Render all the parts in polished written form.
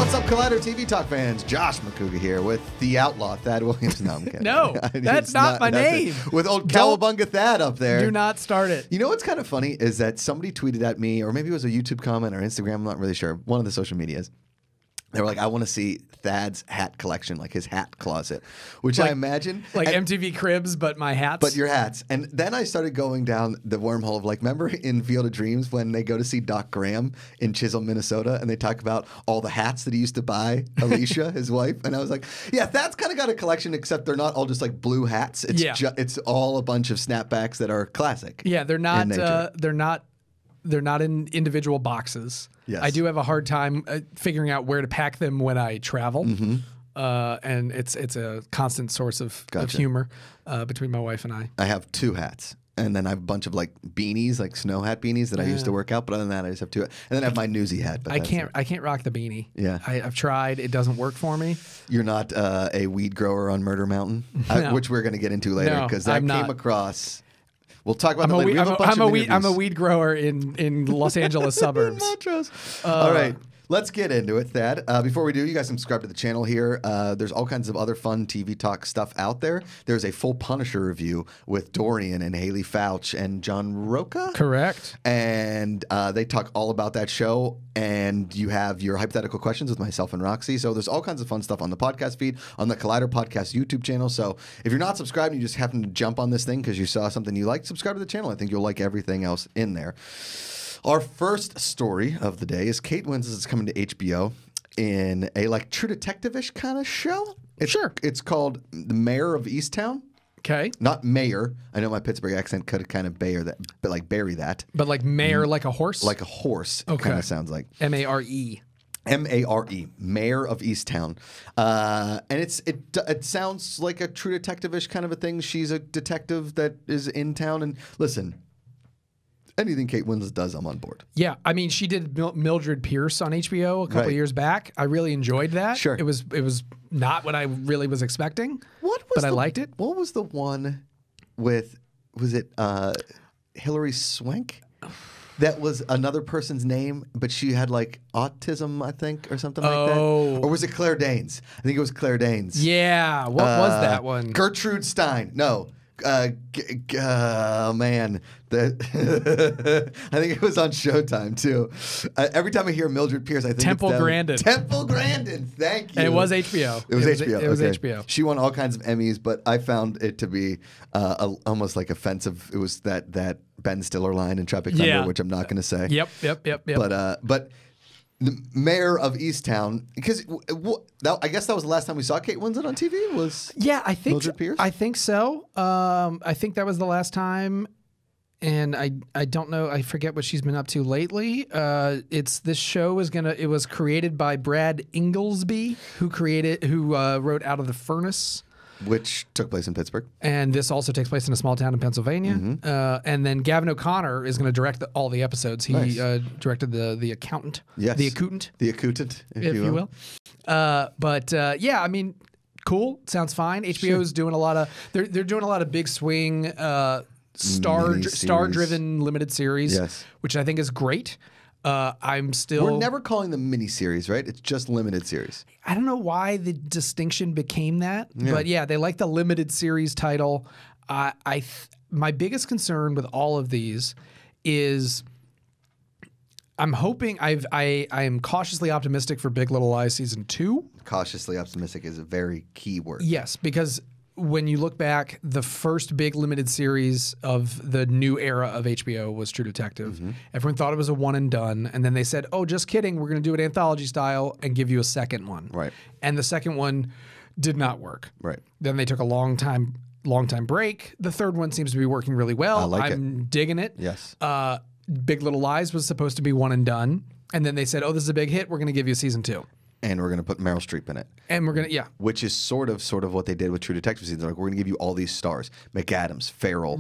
What's up, Collider TV Talk fans? Josh Macuga here with the outlaw, Thadd Williams. No, I'm kidding. No, that's not my name. With old Cowabunga Thadd up there. Do not start it. You know what's kind of funny is that somebody tweeted at me, or maybe it was a YouTube comment or Instagram, I'm not really sure, one of the social medias. They were like, I want to see Thadd's hat collection, like his hat closet, which I imagine. Like MTV Cribs, but my hats. But your hats. And then I started going down the wormhole of like, remember in Field of Dreams when they go to see Doc Graham in Chisholm, Minnesota, and they talk about all the hats that he used to buy Alicia, his wife? And I was like, yeah, Thadd's kind of got a collection, except they're not all just like blue hats. It's it's all a bunch of snapbacks that are classic. Yeah, they're not. They're not in individual boxes. Yes. I do have a hard time figuring out where to pack them when I travel, and it's a constant source of humor between my wife and I. I have two hats, and then I have a bunch of like beanies, like snow hat beanies that I used to work out. But other than that, I just have two. And then I have my newsy hat. But I can't rock the beanie. Yeah, I've tried. It doesn't work for me. You're not a weed grower on Murder Mountain, No. Which we're going to get into later because that came across. We'll talk about that later. I'm a weed grower in Los Angeles suburbs. All right. Let's get into it, Thadd. Before we do, you guys subscribe to the channel here. There's all kinds of other fun TV talk stuff out there. There's a full Punisher review with Dorian and Haley Fouch and John Roca. Correct. And they talk all about that show. And you have your hypothetical questions with myself and Roxy. So there's all kinds of fun stuff on the podcast feed, on the Collider Podcast YouTube channel. So if you're not subscribed and you just happen to jump on this thing because you saw something you liked, subscribe to the channel. I think you'll like everything else in there. Our first story of the day is Kate Winslet is coming to HBO in a like True Detective-ish kind of show. It's called The Mayor of Easttown. Okay. Not mayor. I know my Pittsburgh accent could kind of bury that. But like mayor, like a horse? Like a horse. Okay. It kind of sounds like. M-A-R-E. M-A-R-E, Mayor of Easttown. And it sounds like a True Detective-ish kind of a thing. She's a detective that is in town. And listen, anything Kate Winslet does, I'm on board. Yeah, I mean, she did Mildred Pierce on HBO a couple of years back. I really enjoyed that. Sure. It was not what I really was expecting, I liked it. What was the one with, was it Hilary Swank? That was another person's name, but she had like autism, I think, or something like that. Or was it Claire Danes? I think it was Claire Danes. Yeah, what was that one? Gertrude Stein. No. Oh man, I think it was on Showtime too. Every time I hear Mildred Pierce, I think Temple Grandin. Temple Grandin, thank you. And it was HBO. It was HBO. It was HBO. She won all kinds of Emmys, but I found it to be almost like offensive. It was that Ben Stiller line in Tropic Thunder, which I'm not going to say. Yep. But the Mayor of Easttown, because I guess that was the last time we saw Kate Winslet on TV. Was I think Mildred Pierce? I think so. I think that was the last time, and I don't know. I forget what she's been up to lately. This show it was created by Brad Inglesby, who wrote Out of the Furnace, which took place in Pittsburgh. And this also takes place in a small town in Pennsylvania. And then Gavin O'Connor is going to direct all the episodes. He directed the Accountant. Yes. The Accountant. The Accountant, if you will. Yeah, I mean, cool. Sounds fine. HBO is doing a lot of... They're doing a lot of big swing star-driven limited series, which I think is great. We're never calling them miniseries, right? It's just limited series. I don't know why the distinction became that, but yeah, they like the limited series title. My biggest concern with all of these is I'm hoping I am cautiously optimistic for Big Little Lies season 2. Cautiously optimistic is a very key word. Yes, because when you look back, the first big limited series of the new era of HBO was True Detective. Everyone thought it was a one and done, and then they said, "Oh, just kidding, we're going to do it anthology style and give you a second one." Right. And the second one did not work. Right. Then they took a long time break. The third one seems to be working really well. I'm digging it. Yes. Big Little Lies was supposed to be one and done, and then they said, "Oh, this is a big hit. We're going to give you a season 2." And we're going to put Meryl Streep in it. And we're going to, which is sort of what they did with True Detective season. Like, we're going to give you all these stars. McAdams, Farrell,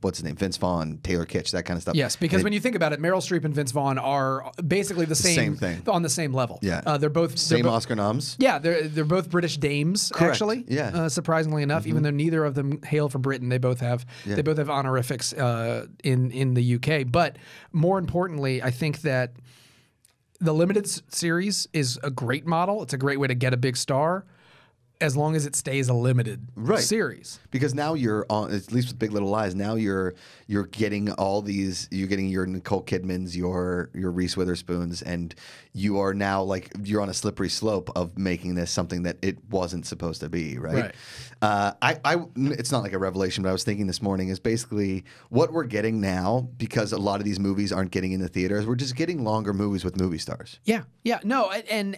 what's his name? Vince Vaughn, Taylor Kitsch, that kind of stuff. Yes, because when you think about it, Meryl Streep and Vince Vaughn are basically the same thing. On the same level. Yeah. They're both... Same Oscar noms. Yeah, they're both British dames, actually. Yeah. Surprisingly enough, even though neither of them hail from Britain, they both have honorifics in the UK. But more importantly, I think that the limited series is a great model. It's a great way to get a big star, as long as it stays a limited series. Because now you're on, at least with Big Little Lies, now you're getting all these, you're getting your Nicole Kidmans, your Reese Witherspoons, and you are now like, you're on a slippery slope of making this something that it wasn't supposed to be, right? It's not like a revelation, but I was thinking this morning is basically what we're getting now, because a lot of these movies aren't getting into theaters, we're just getting longer movies with movie stars. Yeah, no, and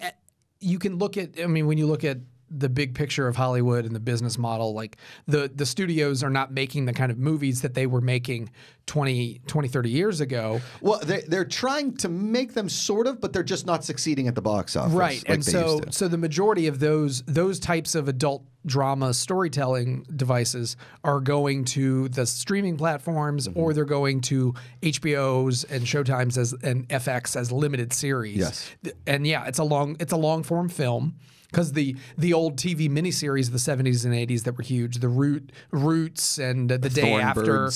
you can look at, I mean, when you look at the big picture of Hollywood and the business model, like the studios are not making the kind of movies that they were making 20, 30 years ago. Well, they're trying to make them sort of, but they're just not succeeding at the box office. Right. Like and so the majority of those types of adult drama storytelling devices are going to the streaming platforms, or they're going to HBO's and Showtime's and FX as limited series. Yes. And yeah, it's a long form film. Because the old TV miniseries of the 70s and 80s that were huge, the Roots and the Day After,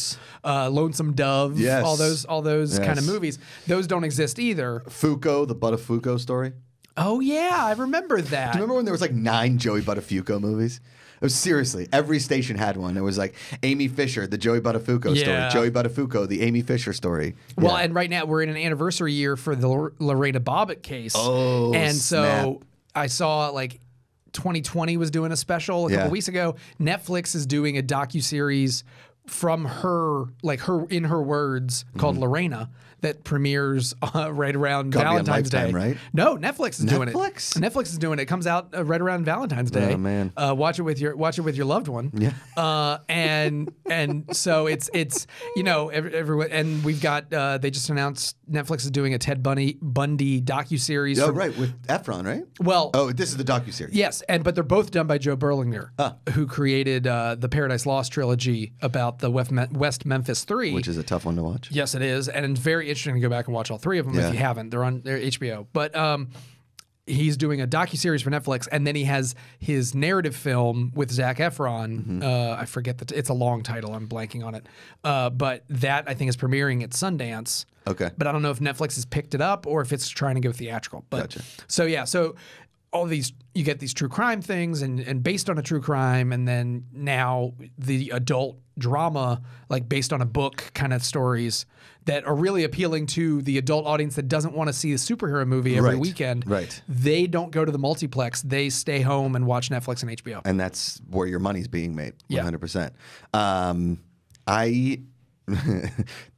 Lonesome Dove, all those kind of movies, those don't exist either. Fuco, the Buttafuoco story. Oh yeah, I remember that. Do you remember when there was like 9 Joey Buttafuoco movies? It was seriously, every station had one. It was like Amy Fisher, the Joey Buttafuoco story. Joey Buttafuoco, the Amy Fisher story. Well, and right now we're in an anniversary year for the Loreena Bobbitt case. Oh, and so snap. I saw like 2020 was doing a special a couple weeks ago. Netflix is doing a docuseries from her, like in her words, called Loreena, that premieres right around Valentine's Day. Right? No, Netflix is doing it. Netflix is doing it. It comes out right around Valentine's Day. Oh man! Watch it with your loved one. Yeah. And so it's everyone, and we've got they just announced Netflix is doing a Ted Bundy docuseries. Oh right, with Efron, right? Well, this is the docuseries. Yes, but they're both done by Joe Berlinger, who created the Paradise Lost trilogy about the West Memphis 3, which is a tough one to watch. Yes, it is, and it's very interesting to go back and watch all 3 of them if you haven't. They're HBO, but he's doing a docuseries for Netflix, and then he has his narrative film with Zac Efron. I forget it's a long title. I'm blanking on it, but that I think is premiering at Sundance. Okay, but I don't know if Netflix has picked it up or if it's trying to go theatrical. But so all these, you get these true crime things and based on a true crime, and then now the adult drama, like based on a book kind of stories that are really appealing to the adult audience that doesn't want to see a superhero movie every weekend. Right. They don't go to the multiplex. They stay home and watch Netflix and HBO. And that's where your money's being made, 100%.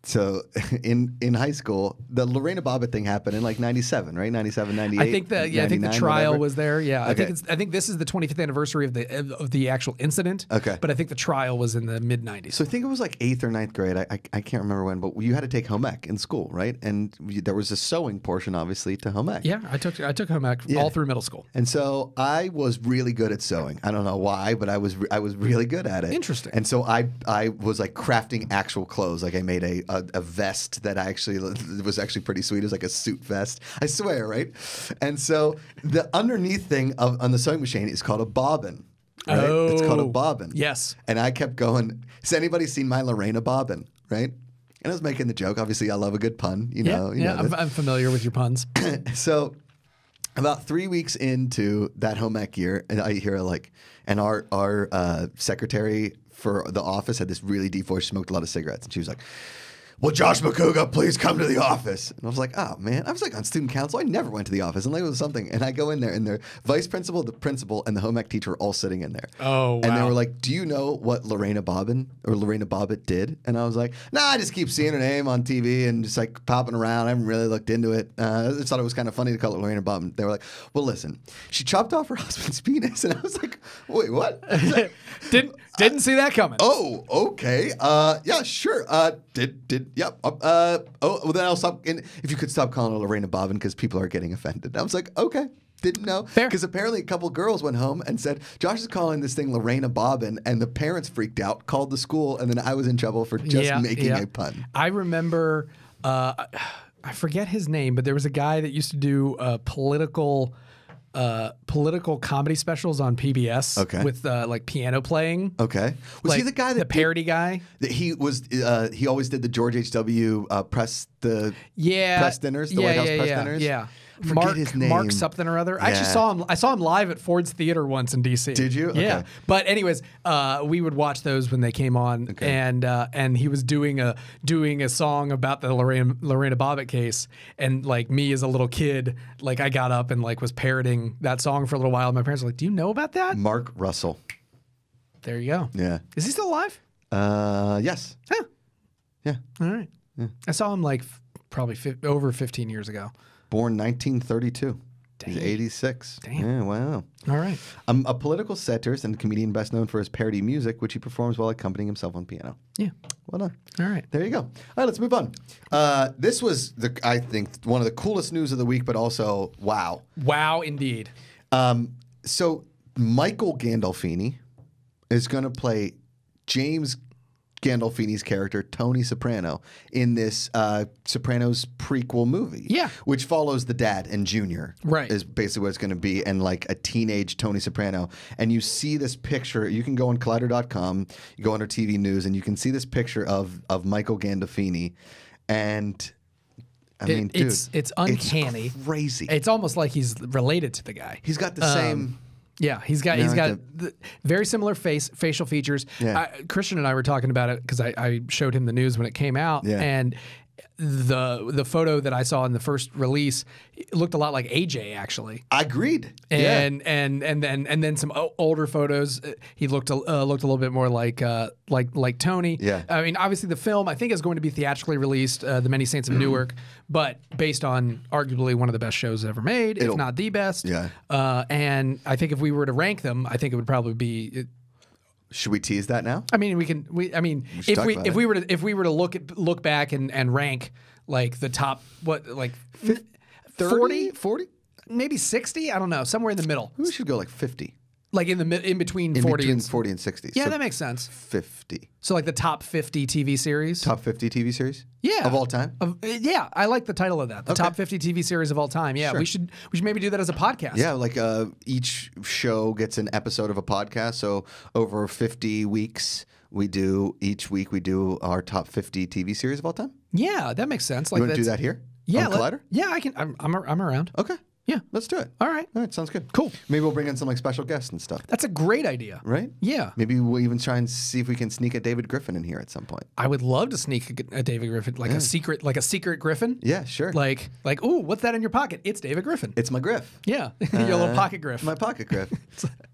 So in high school, the Loreena Bobbitt thing happened in like 97, right? 97, 98. I think the trial was there. Yeah. Okay. I think this is the 25th anniversary of the actual incident. Okay. But I think the trial was in the mid 90s. So I think it was like 8th or 9th grade. I can't remember when, but you had to take home ec in school, right? And there was a sewing portion obviously to home ec. Yeah, I took home ec all through middle school. And so I was really good at sewing. I don't know why, but I was really good at it. Interesting. And so I was like crafting actual clothes. Like I made a vest that was actually pretty sweet. It was like a suit vest. I swear, right? And so the underneath thing on the sewing machine is called a bobbin. Right? Oh, it's called a bobbin. Yes. And I kept going, has anybody seen my Loreena bobbin? Right? And I was making the joke. Obviously, I love a good pun. You know I'm familiar with your puns. So about 3 weeks into that home ec year, and I hear and our secretary for the office had this really deep voice. She smoked a lot of cigarettes, and she was like, "Will Josh Macuga please come to the office?" And I was like, "Oh man," I was like on student council. I never went to the office, and it was something. And I go in there, and the vice principal, the principal, and the home ec teacher were all sitting in there. Oh, wow. And they were like, "Do you know what Loreena Bobbitt did?" And I was like, "Nah, I just keep seeing her name on TV and just like popping around. I haven't really looked into it. I just thought it was kind of funny to call it Loreena Bobbitt." They were like, "Well, listen, she chopped off her husband's penis," and I was like, "Wait, what?" Didn't see that coming. Oh, okay. Yeah, sure. Yep. Well, then I'll stop. And if you could stop calling her Loreena Bobbitt because people are getting offended. I was like, okay. Didn't know. Because apparently a couple girls went home and said, Josh is calling this thing Loreena Bobbitt, and the parents freaked out, called the school, and then I was in trouble for just making a pun. I remember, I forget his name, but there was a guy that used to do political comedy specials on PBS with like piano playing. Okay. Was he the guy that the parody guy? He was. He always did the George H.W. press dinners, the White House press dinners. Yeah. forget his name. Mark something or other. I actually saw him live at Ford's Theater once in DC. Did you? Yeah. Okay. But anyways, we would watch those when they came on, and he was doing a song about the Loreena Bobbitt case, and like me as a little kid, like I got up and like was parroting that song for a little while. My parents were like, "Do you know about that?" Mark Russell. There you go. Yeah. Is he still alive? Yes. Huh. Yeah. All right. Yeah. I saw him like probably over 15 years ago. Born 1932. Dang. He's 86. Damn. Yeah, wow. All right. A political satirist and comedian best known for his parody music, which he performs while accompanying himself on piano. Yeah. Well done. All right. There you go. All right, let's move on. This was, I think, one of the coolest news of the week, but also, wow. Wow, indeed. So Michael Gandolfini is going to play James Gandolfini's character, Tony Soprano, in this Sopranos prequel movie. Yeah. Which follows the dad and Junior. Right. Is basically what it's going to be, and like a teenage Tony Soprano. And you see this picture. You can go on Collider.com, you go under TV News, and you can see this picture of Michael Gandolfini. And I mean, dude, it's uncanny. It's crazy. It's almost like he's related to the guy. He's got the same. Yeah, he's got very similar facial features. Yeah. Christian and I were talking about it because I showed him the news when it came out, and the photo that I saw in the first release looked a lot like AJ actually. I agreed. And then some older photos, he looked a little bit more like Tony. Yeah. I mean, obviously the film I think is going to be theatrically released, The Many Saints of Newark, but based on arguably one of the best shows ever made, if not the best. Yeah. And I think if we were to rank them, I think it would probably be. Should we tease that now? I mean, if we were to look back and rank like the top 40, maybe 60, I don't know, somewhere in the middle. We should go like 50. Like in between 40 and 60. Yeah, so that makes sense. 50. So like the top 50 TV series. Top 50 TV series? Yeah. Of all time? Yeah, I like the title of that. The top 50 TV series of all time. Yeah, sure. we should maybe do that as a podcast. Yeah, like each show gets an episode of a podcast. So over 50 weeks, each week we do our top 50 TV series of all time. Yeah, that makes sense. Like, you want to do that here? Yeah, on Collider? Yeah, I can. I'm around. Okay. Yeah. Let's do it. All right. Sounds good. Cool. Maybe we'll bring in some like special guests and stuff. That's a great idea. Right? Yeah. Maybe we'll even try and see if we can sneak a David Griffin in here at some point. I would love to sneak a David Griffin, like a secret Griffin. Yeah, sure. Like, ooh, what's that in your pocket? It's David Griffin. It's my Griff. Yeah. Your little pocket Griff. My pocket Griff.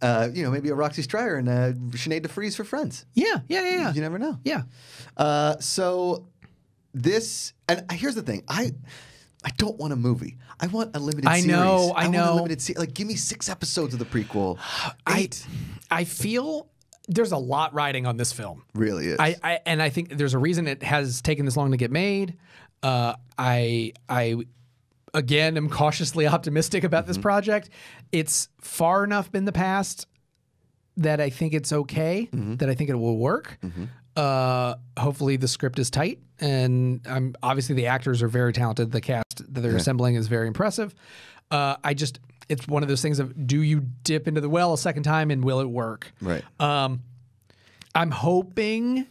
Maybe a Roxy Stryer and Sinead DeFries for friends. Yeah. You never know. Yeah. So this, and here's the thing. I don't want a movie. I want a limited series. I know. I want a limited series. Like, give me 6 episodes of the prequel. 8. I feel there's a lot riding on this film. Really is. And I think there's a reason it has taken this long to get made. I again am cautiously optimistic about this project. It's far enough in the past that I think it's okay. That I think it will work. Hopefully the script is tight, and obviously the actors are very talented. The cast that they're assembling is very impressive. It's one of those things of, do you dip into the well a second time and will it work? Right. I'm hoping.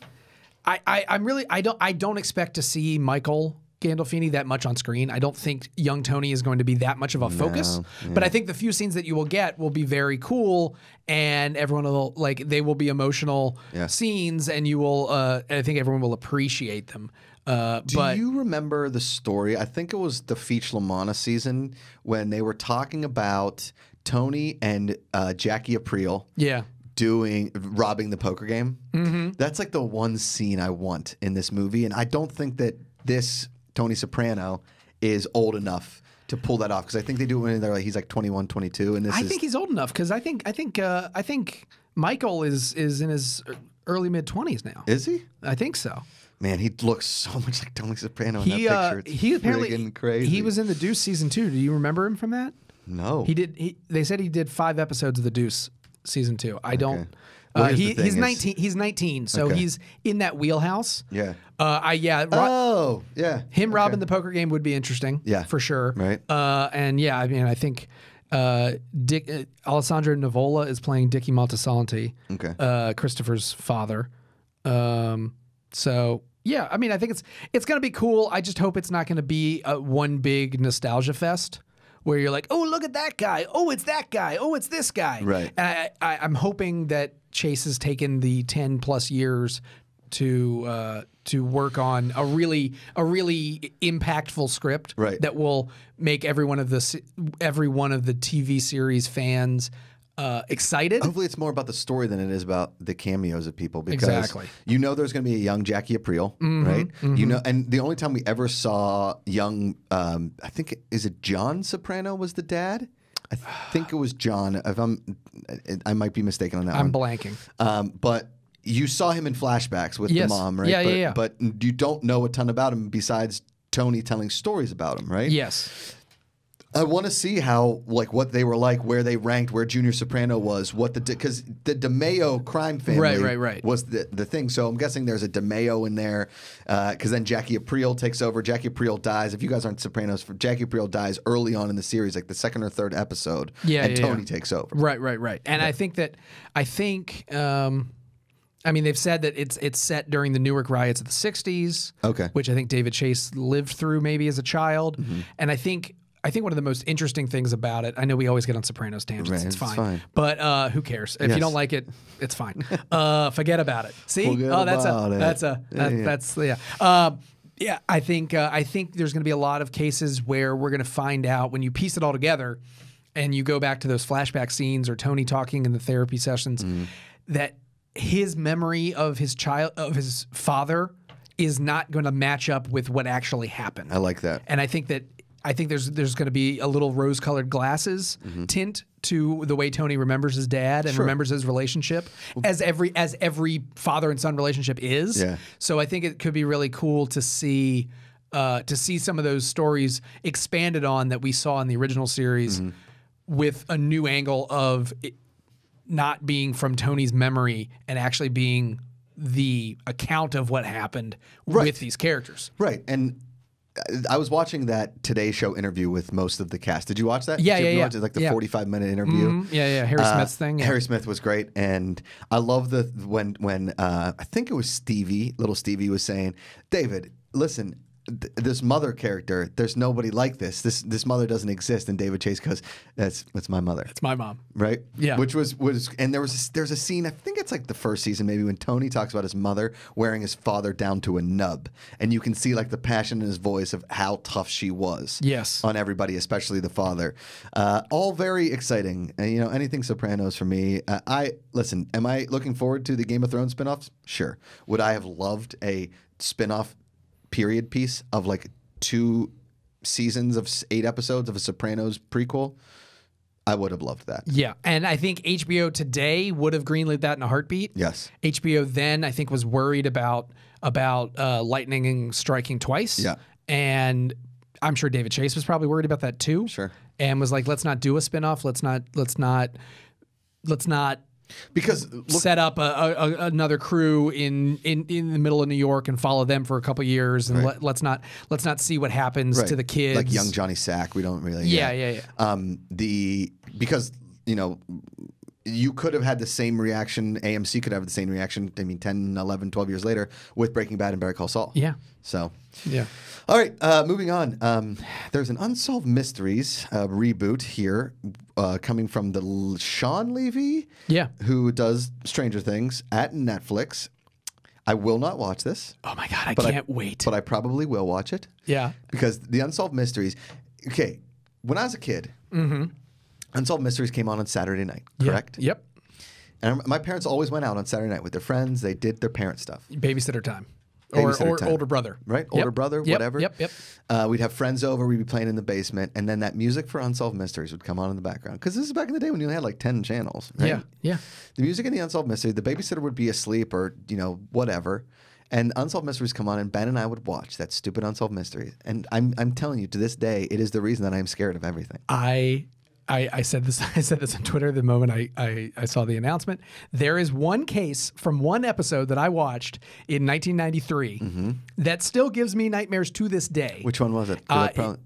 I don't expect to see Michael Gandolfini that much on screen. I don't think young Tony is going to be that much of a focus. But I think the few scenes that you will get will be very cool, and everyone will they will be emotional scenes, and you will. I think everyone will appreciate them. Do you remember the story? I think it was the Feach Lamanna season when they were talking about Tony and Jackie Aprile. Yeah. Robbing the poker game. That's like the one scene I want in this movie, and I don't think that this Tony Soprano is old enough to pull that off, because I think they do it when they're he's like 21, 22, and I think he's old enough, because I think Michael is in his early mid-20s now. Is he? I think so. Man, he looks so much like Tony Soprano in that picture. He apparently crazy. He was in The Deuce season 2. Do you remember him from that? No. He did. They said he did 5 episodes of The Deuce season 2. I don't. Well, he's 19. He's 19, so he's in that wheelhouse. Yeah. Him robbing the poker game would be interesting. Yeah, for sure. Right. I think Alessandro Nivola is playing Dickie Montesanti. Okay. Christopher's father. So yeah, I think it's going to be cool. I just hope it's not going to be one big nostalgia fest where you're like, oh, look at that guy. Oh, it's that guy. Oh, it's this guy. Right. And I'm hoping that Chase has taken the 10+ years to work on a really impactful script that will make every one of the TV series fans excited. Hopefully it's more about the story than it is about the cameos of people, because you know there's going to be a young Jackie Aprile, right? You know, and the only time we ever saw young, I think, is it John Soprano was the dad? I think it was John. I might be mistaken on that one. I'm blanking. But you saw him in flashbacks with the mom, right? But you don't know a ton about him besides Tony telling stories about him, right? Yes. I want to see how, like, what they were like, where they ranked, where Junior Soprano was, because the DeMeo crime family was the thing. So I'm guessing there's a DeMeo in there, because then Jackie Aprile takes over. Jackie Aprile dies. If you guys aren't Sopranos, Jackie Aprile dies early on in the series, like the 2nd or 3rd episode, and Tony takes over. Right. And I think I mean, they've said that it's set during the Newark riots of the 60s, which I think David Chase lived through maybe as a child. And I think one of the most interesting things about it, I know we always get on Sopranos tangents, it's fine. But who cares? If you don't like it, it's fine. Forget about it. See? Yeah, I think there's going to be a lot of cases where we're going to find out, when you piece it all together and you go back to those flashback scenes or Tony talking in the therapy sessions, that his memory of his father is not going to match up with what actually happened. I like that. And I think there's going to be a little rose-colored glasses tint to the way Tony remembers his dad and remembers his relationship, as every father and son relationship is. Yeah. So I think it could be really cool to see some of those stories expanded on that we saw in the original series, with a new angle of it not being from Tony's memory and actually being the account of what happened with these characters. Right. And I was watching that Today Show interview with most of the cast. Did you watch that? Yeah, Did you watch it? Like the 45-minute interview. Harry Smith's thing. Harry Smith was great, and I love when I think it was little Stevie was saying, David, listen, this mother character, there's nobody like this. This mother doesn't exist. And David Chase goes, that's my mother. It's my mom. Right? Yeah. Which was and there's a scene, I think it's like the first season maybe, when Tony talks about his mother wearing his father down to a nub. And you can see like the passion in his voice of how tough she was. Yes. On everybody, especially the father. All very exciting. And, anything Sopranos for me. Listen, am I looking forward to the Game of Thrones spinoffs? Sure. Would I have loved a spinoff period piece of like 2 seasons of 8 episodes of a Sopranos prequel? I would have loved that. Yeah, and I think HBO today would have greenlit that in a heartbeat. Yes. HBO then, I think, was worried about lightning striking twice. Yeah. And I'm sure David Chase was probably worried about that too. Sure. And was like, let's not do a spinoff. Let's not because set up another crew in the middle of New York and follow them for a couple years, and let's not see what happens to the kids, like young Johnny Sack. We don't really. Because you could have had the same reaction. AMC could have the same reaction. I mean, 10, 11, 12 years later with Breaking Bad and Better Call Saul. Yeah. So. Yeah. All right, moving on. There's an Unsolved Mysteries reboot here coming from the Shawn Levy, who does Stranger Things at Netflix. I will not watch this. Oh my God, I can't wait. But I probably will watch it. Yeah. Because the Unsolved Mysteries, okay, when I was a kid, Unsolved Mysteries came on Saturday night, correct? Yep. And my parents always went out on Saturday night with their friends. They did their parent stuff. Babysitter time. Or older brother. Right? Older brother, whatever. Yep. We'd have friends over. We'd be playing in the basement. And then that music for Unsolved Mysteries would come on in the background. Because this is back in the day when you only had like 10 channels. Right? Yeah. The music in the Unsolved Mysteries, the babysitter would be asleep or, whatever. And Unsolved Mysteries come on, and Ben and I would watch that stupid Unsolved Mysteries. And I'm telling you, to this day, it is the reason that I'm scared of everything. I said this on Twitter the moment I saw the announcement. There is one case from one episode that I watched in 1993 that still gives me nightmares to this day. Which one was it?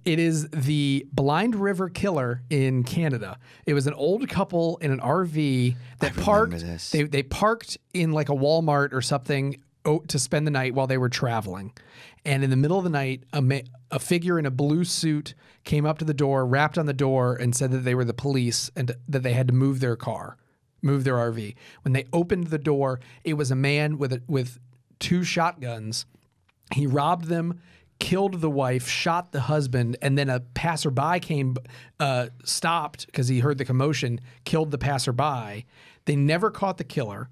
It is the Blind River Killer in Canada. It was an old couple in an RV that parked. They parked in like a Walmart or something to spend the night while they were traveling. And in the middle of the night, a figure in a blue suit came up to the door, rapped on the door, and said that they were the police and that they had to move their car, move their RV. When they opened the door, it was a man with 2 shotguns. He robbed them, killed the wife, shot the husband, and then a passerby came, stopped because he heard the commotion, killed the passerby. They never caught the killer.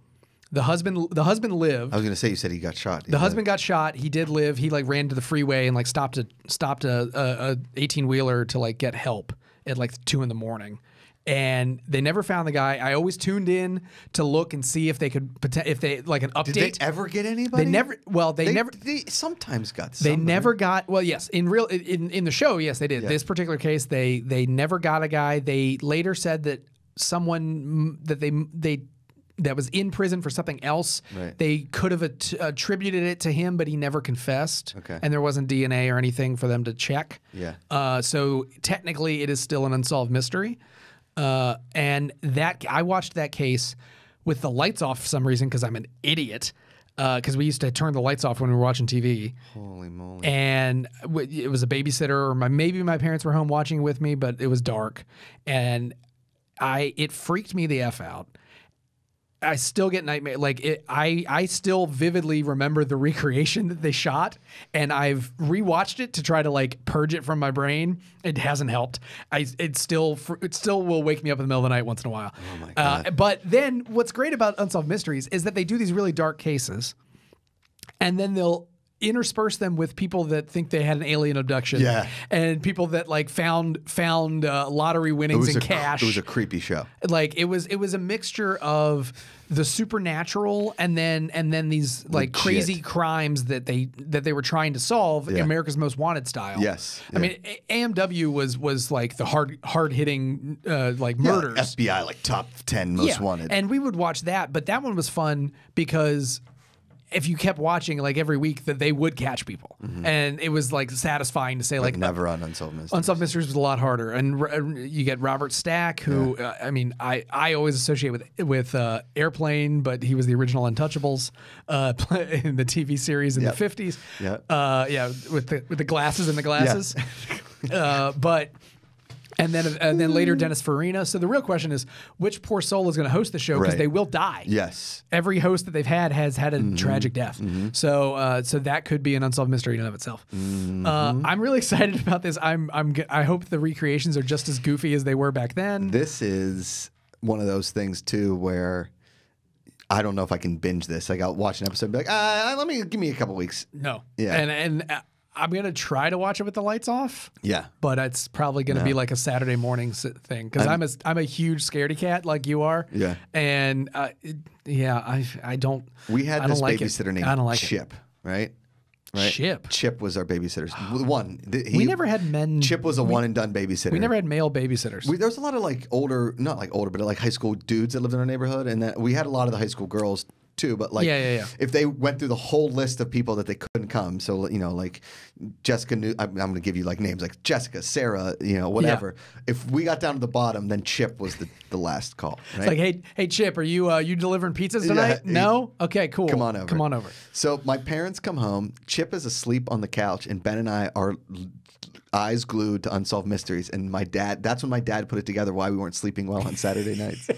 The husband lived. I was going to say, you said he got shot. The husband got shot. He did live. He like ran to the freeway and like stopped a 18-wheeler to like get help at like 2 a.m. And they never found the guy. I always tuned in to look and see if they could, if they like an update. Did they ever get anybody? They never. Well, they never. They sometimes got. They never got. Well, yes, in the show, yes, they did. Yeah. This particular case, they never got a guy. They later said that someone that was in prison for something else. Right. They could have attributed it to him, but he never confessed. Okay. And there wasn't DNA or anything for them to check. Yeah. So technically, it is still an unsolved mystery. And that I watched that case with the lights off for some reason because I'm an idiot. Because we used to turn the lights off when we were watching TV. Holy moly! And it was a babysitter, or maybe my parents were home watching with me, but it was dark, and it freaked me the F out. I still get nightmare. I still vividly remember the recreation that they shot, and I've rewatched it to try to like purge it from my brain. It hasn't helped. It still will wake me up in the middle of the night once in a while. Oh my God. But then what's great about Unsolved Mysteries is that they do these really dark cases, and then they'll intersperse them with people that think they had an alien abduction, and people that like found lottery winnings and cash. It was a creepy show. Like it was a mixture of the supernatural and then these like crazy crimes that they were trying to solve, America's Most Wanted style. Yes, I mean AMW was like the hard hitting like murders. FBI like top 10 most wanted, and we would watch that. But that one was fun because if you kept watching like every week, that they would catch people, and it was like satisfying to say like never on Unsolved Mysteries. Unsolved Mysteries was a lot harder, and you get Robert Stack, who I mean I always associate with Airplane, but he was the original Untouchables in the TV series in the 50s. With the glasses and the glasses, but. And then later Dennis Farina. So the real question is, which poor soul is going to host the show, because they will die. Yes. Every host that they've had has had a tragic death. So that could be an unsolved mystery in and of itself. I'm really excited about this. I hope the recreations are just as goofy as they were back then. This is one of those things too where I don't know if I can binge this. Like I'll watch an episode and be like, give me a couple weeks. No. Yeah. And I'm going to try to watch it with the lights off. Yeah. But it's probably going to be like a Saturday morning thing, because I'm a huge scaredy cat like you are. Yeah. And I don't. We had this babysitter named Chip, right? Chip was our babysitter. We never had men. Chip was a one and done babysitter. We never had male babysitters. There was a lot of like older, not like older, but like high school dudes that lived in our neighborhood, and we had a lot of the high school girls too, but like if they went through the whole list of people that they couldn't come, so like Jessica I'm going to give you like names like Jessica, Sarah, whatever. If we got down to the bottom, then Chip was the last call. Right? It's like, hey Chip, are you delivering pizzas tonight? No? Okay, cool. Come on over. So my parents come home, Chip is asleep on the couch, and Ben and I are eyes glued to Unsolved Mysteries, and that's when my dad put it together why we weren't sleeping well on Saturday nights.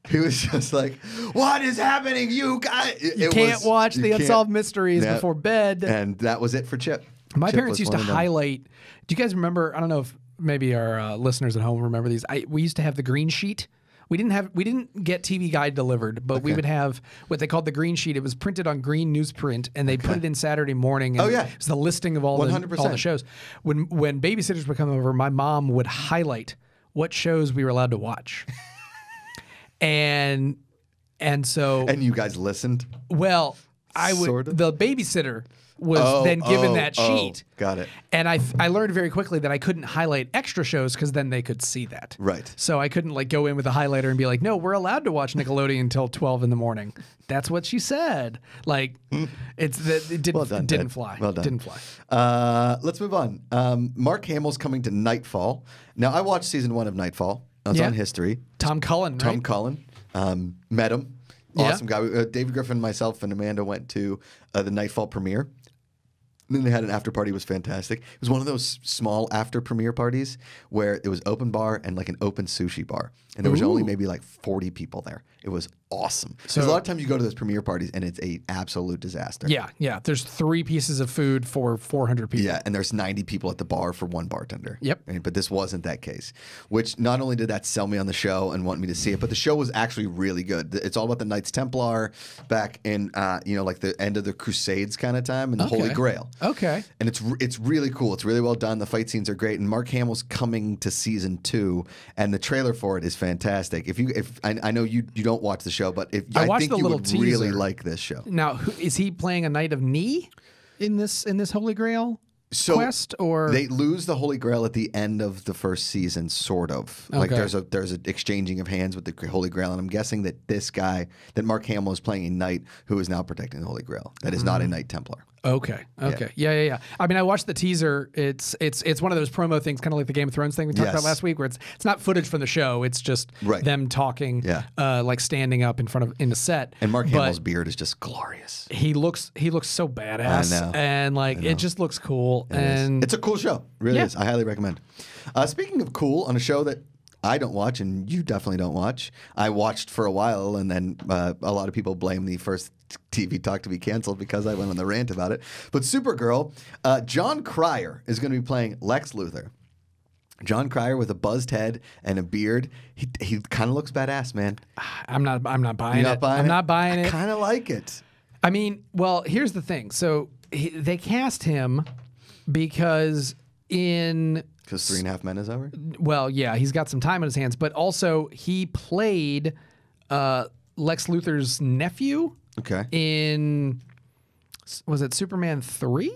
He was just like, "What is happening, you guys? You can't watch the Unsolved Mysteries before bed." And that was it for Chip. My parents used to highlight. Do you guys remember? I don't know if maybe our listeners at home remember these. We used to have the green sheet. We didn't get TV Guide delivered, but we would have what they called the green sheet. It was printed on green newsprint, and they put it in Saturday morning. And it was the listing of all the shows. When babysitters would come over, my mom would highlight what shows we were allowed to watch. And so you guys listened? Well, the babysitter was then given that sheet. Got it. And I learned very quickly that I couldn't highlight extra shows because then they could see that. Right. So I couldn't like go in with a highlighter and be like, "No, we're allowed to watch Nickelodeon until 12 in the morning." That's what she said. Like it didn't fly. Well done. Didn't fly. Let's move on. Mark Hamill's coming to Knightfall. Now I watched season 1 of Knightfall. It's on History. Tom Cullen, right? Tom Cullen. Met him. Awesome guy. David Griffin, myself, and Amanda went to the Knightfall premiere. And then they had an after party. It was fantastic. It was one of those small after premiere parties where it was open bar and like an open sushi bar. And there was only maybe like 40 people there. It was awesome. So a lot of times you go to those premiere parties and it's an absolute disaster. Yeah, yeah. There's 3 pieces of food for 400 people. Yeah, and there's 90 people at the bar for one bartender. Yep. Right? But this wasn't that case, which not only did that sell me on the show and want me to see it, but the show was actually really good. It's all about the Knights Templar back in, like the end of the Crusades kind of time and the Holy Grail. Okay. And it's really cool. It's really well done. The fight scenes are great. And Mark Hamill's coming to season 2, and the trailer for it is fantastic. If I know you don't watch the show, but I think you would really like this show. Now, is he playing a Knight of Knee in this Holy Grail quest, or they lose the Holy Grail at the end of the first season, sort of. Okay. Like there's an exchanging of hands with the Holy Grail, and I'm guessing that this guy, that Mark Hamill, is playing a knight who is now protecting the Holy Grail. That is not a Knight Templar. Okay. Yeah. I mean, I watched the teaser. It's one of those promo things, kind of like the Game of Thrones thing we talked about last week, where it's not footage from the show. It's just them talking, like standing up in the set. And Mark Hamill's beard is just glorious. He looks so badass. I know. And it just looks cool. It's a cool show. Really is. I highly recommend. Speaking of cool, on a show that I don't watch and you definitely don't watch, I watched for a while, and then a lot of people blame the first TV talk to be canceled because I went on the rant about it. But Supergirl, John Cryer is going to be playing Lex Luthor. John Cryer with a buzzed head and a beard. He kind of looks badass, man. I'm not buying it. I'm not buying it. I kind of like it. I mean, well, here's the thing. So they cast him because 3.5 Men is over? Well, yeah, he's got some time on his hands, but also he played Lex Luthor's nephew was it Superman 3?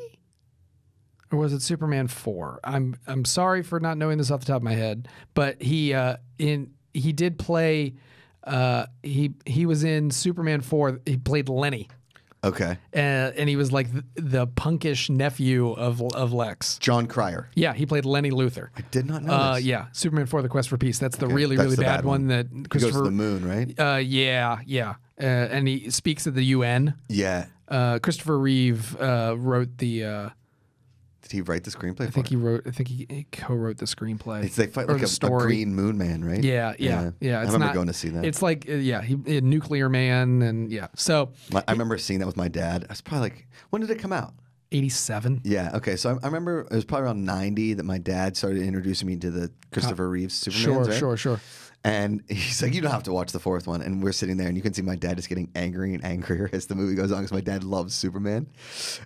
Or was it Superman 4? I'm sorry for not knowing this off the top of my head, but he did play he was in Superman 4. He played Lenny. Okay. And he was like the punkish nephew of Lex. John Cryer. Yeah, he played Lenny Luthor. I did not know this. Yeah, Superman 4: The Quest for Peace. That's the really bad one that Christopher... He goes to the moon, right? Yeah. And he speaks at the UN. Yeah. Christopher Reeve wrote the... Did he write the screenplay? I think he co-wrote the screenplay. They fight like a green moon man, right? Yeah. I remember going to see that. It's like he Nuclear Man, and So I remember seeing that with my dad. I was probably like, when did it come out? 87. Yeah. Okay. So I remember it was probably around 90 that my dad started introducing me to the Christopher Reeve Superman. Sure. And he's like, you don't have to watch the 4th one. And we're sitting there, and you can see my dad just getting angrier and angrier as the movie goes on, because my dad loves Superman.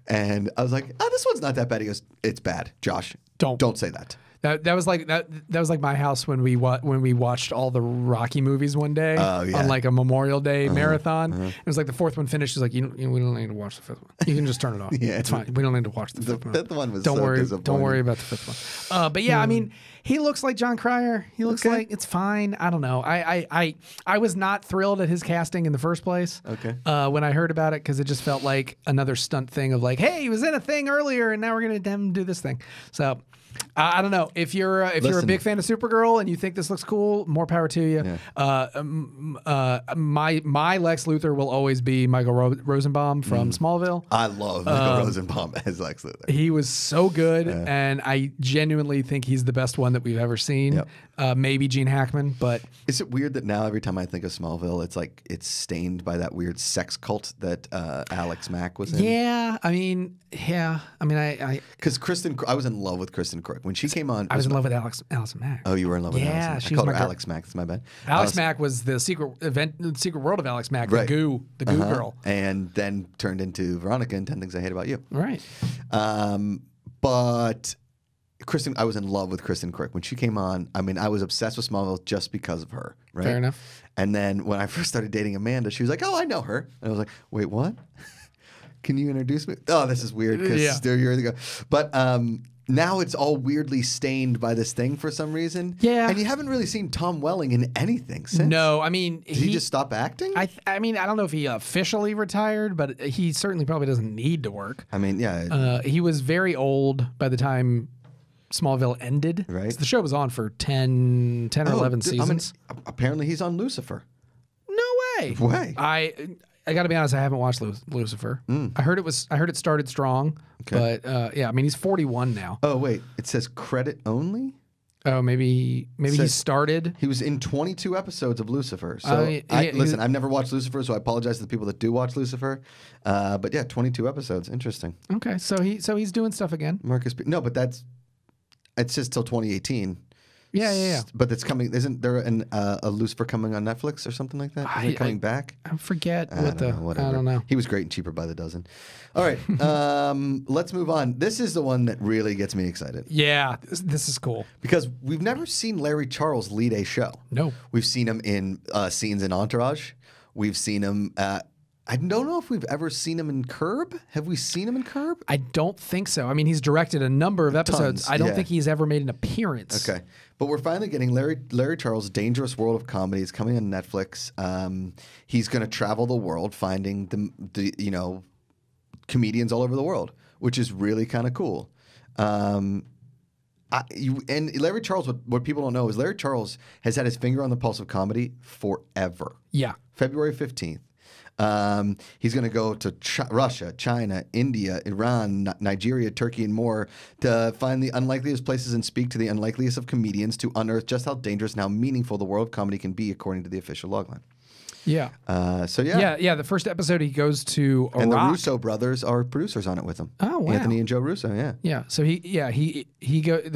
And I was like, oh, this one's not that bad. He goes, it's bad, Josh. Don't say that. That was like my house when we watched all the Rocky movies one day on like a Memorial Day marathon. It was like the 4th one finished. It's like we don't need to watch the 5th one. You can just turn it off. It's fine. We don't need to watch the 5th one. The 5th one was don't worry about the 5th one. But yeah, I mean, he looks like John Cryer. He looks like it's fine. I don't know. I was not thrilled at his casting in the first place. Okay. When I heard about it, because it just felt like another stunt thing of like, hey, he was in a thing earlier, and now we're gonna have him do this thing. So. I don't know. If you're a big fan of Supergirl and you think this looks cool, more power to you. Yeah. My Lex Luthor will always be Michael Rosenbaum from Smallville. I love Michael Rosenbaum as Lex Luthor. He was so good, and I genuinely think he's the best one that we've ever seen. Yep. Maybe Gene Hackman, but is it weird that now every time I think of Smallville, it's like it's stained by that weird sex cult that Alex Mack was in? Yeah, I mean, because I was in love with Kristen Crook when she came on. I was in love with Allison Mack. Oh, you were in love with Allison Mack. I called her Alex Mack. That's my bad. Alex Mack was the secret world of Alex Mack, the goo girl, and then turned into Veronica in 10 Things I Hate About You. Right. But I was in love with Kristen Crook when she came on. I mean, I was obsessed with Smallville just because of her. Right. Fair enough. And then when I first started dating Amanda, she was like, "Oh, I know her," and I was like, "Wait, what? Can you introduce me?" Oh, this is weird because they're years ago. But now it's all weirdly stained by this thing for some reason. Yeah. And you haven't really seen Tom Welling in anything since. No, I mean... Did he just stop acting? I mean, I don't know if he officially retired, but he certainly probably doesn't need to work. I mean, yeah. He was very old by the time Smallville ended. Right. So the show was on for 10 or 11 seasons. Apparently he's on Lucifer. No way. I got to be honest. I haven't watched Lucifer. I heard it started strong, but yeah. I mean, he's 41 now. Oh wait, it says credit only. Oh, maybe he started. He was in 22 episodes of Lucifer. So listen, I've never watched Lucifer, so I apologize to the people that do watch Lucifer. But yeah, 22 episodes. Interesting. Okay, so he's doing stuff again. Marcus, no, but it's just till 2018. Yeah. But it's coming. Isn't there a Lucifer coming on Netflix or something like that? Is it coming back? I forget I don't know. He was great and Cheaper by the Dozen. All right, let's move on. This is the one that really gets me excited. Yeah, this is cool because we've never seen Larry Charles lead a show. No, we've seen him in scenes in Entourage. We've seen him. I don't know if we've ever seen him in Curb. Have we seen him in Curb? I don't think so. I mean, he's directed a number of episodes. I don't think he's ever made an appearance. Okay. But we're finally getting Larry Charles' Dangerous World of Comedy. It's coming on Netflix. He's going to travel the world finding the comedians all over the world, which is really kind of cool. And Larry Charles, what people don't know is Larry Charles has had his finger on the pulse of comedy forever. Yeah. February 15th. He's going to go to Russia, China, India, Iran, Nigeria, Turkey, and more to find the unlikeliest places and speak to the unlikeliest of comedians to unearth just how dangerous and how meaningful the world of comedy can be, according to the official logline. Yeah. Yeah. The first episode he goes to Iraq. And the Russo brothers are producers on it with him. Oh wow. Anthony and Joe Russo. Yeah. Yeah. So the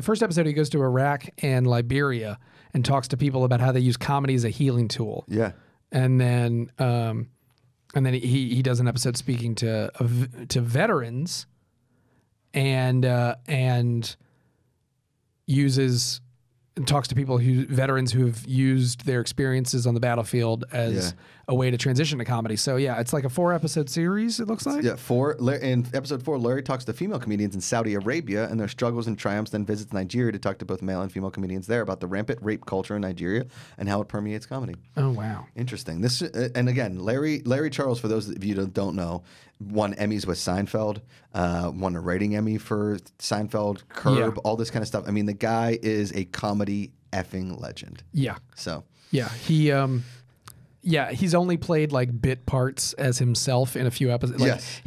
first episode he goes to Iraq and Liberia and talks to people about how they use comedy as a healing tool. Yeah. And then he does an episode speaking to veterans and talks to veterans who have used their experiences on the battlefield as a way to transition to comedy. So yeah, it's like a 4-episode series, it looks like. Yeah, in episode 4, Larry talks to female comedians in Saudi Arabia and their struggles and triumphs, then visits Nigeria to talk to both male and female comedians there about the rampant rape culture in Nigeria and how it permeates comedy. Oh wow. Interesting. This and again, Larry Charles, for those of you that don't know, won Emmys with Seinfeld, won a writing Emmy for Seinfeld, Curb, all this kind of stuff. I mean, the guy is a comedy effing legend. Yeah. So. Yeah, he's only played like bit parts as himself in a few episodes. Like, yes.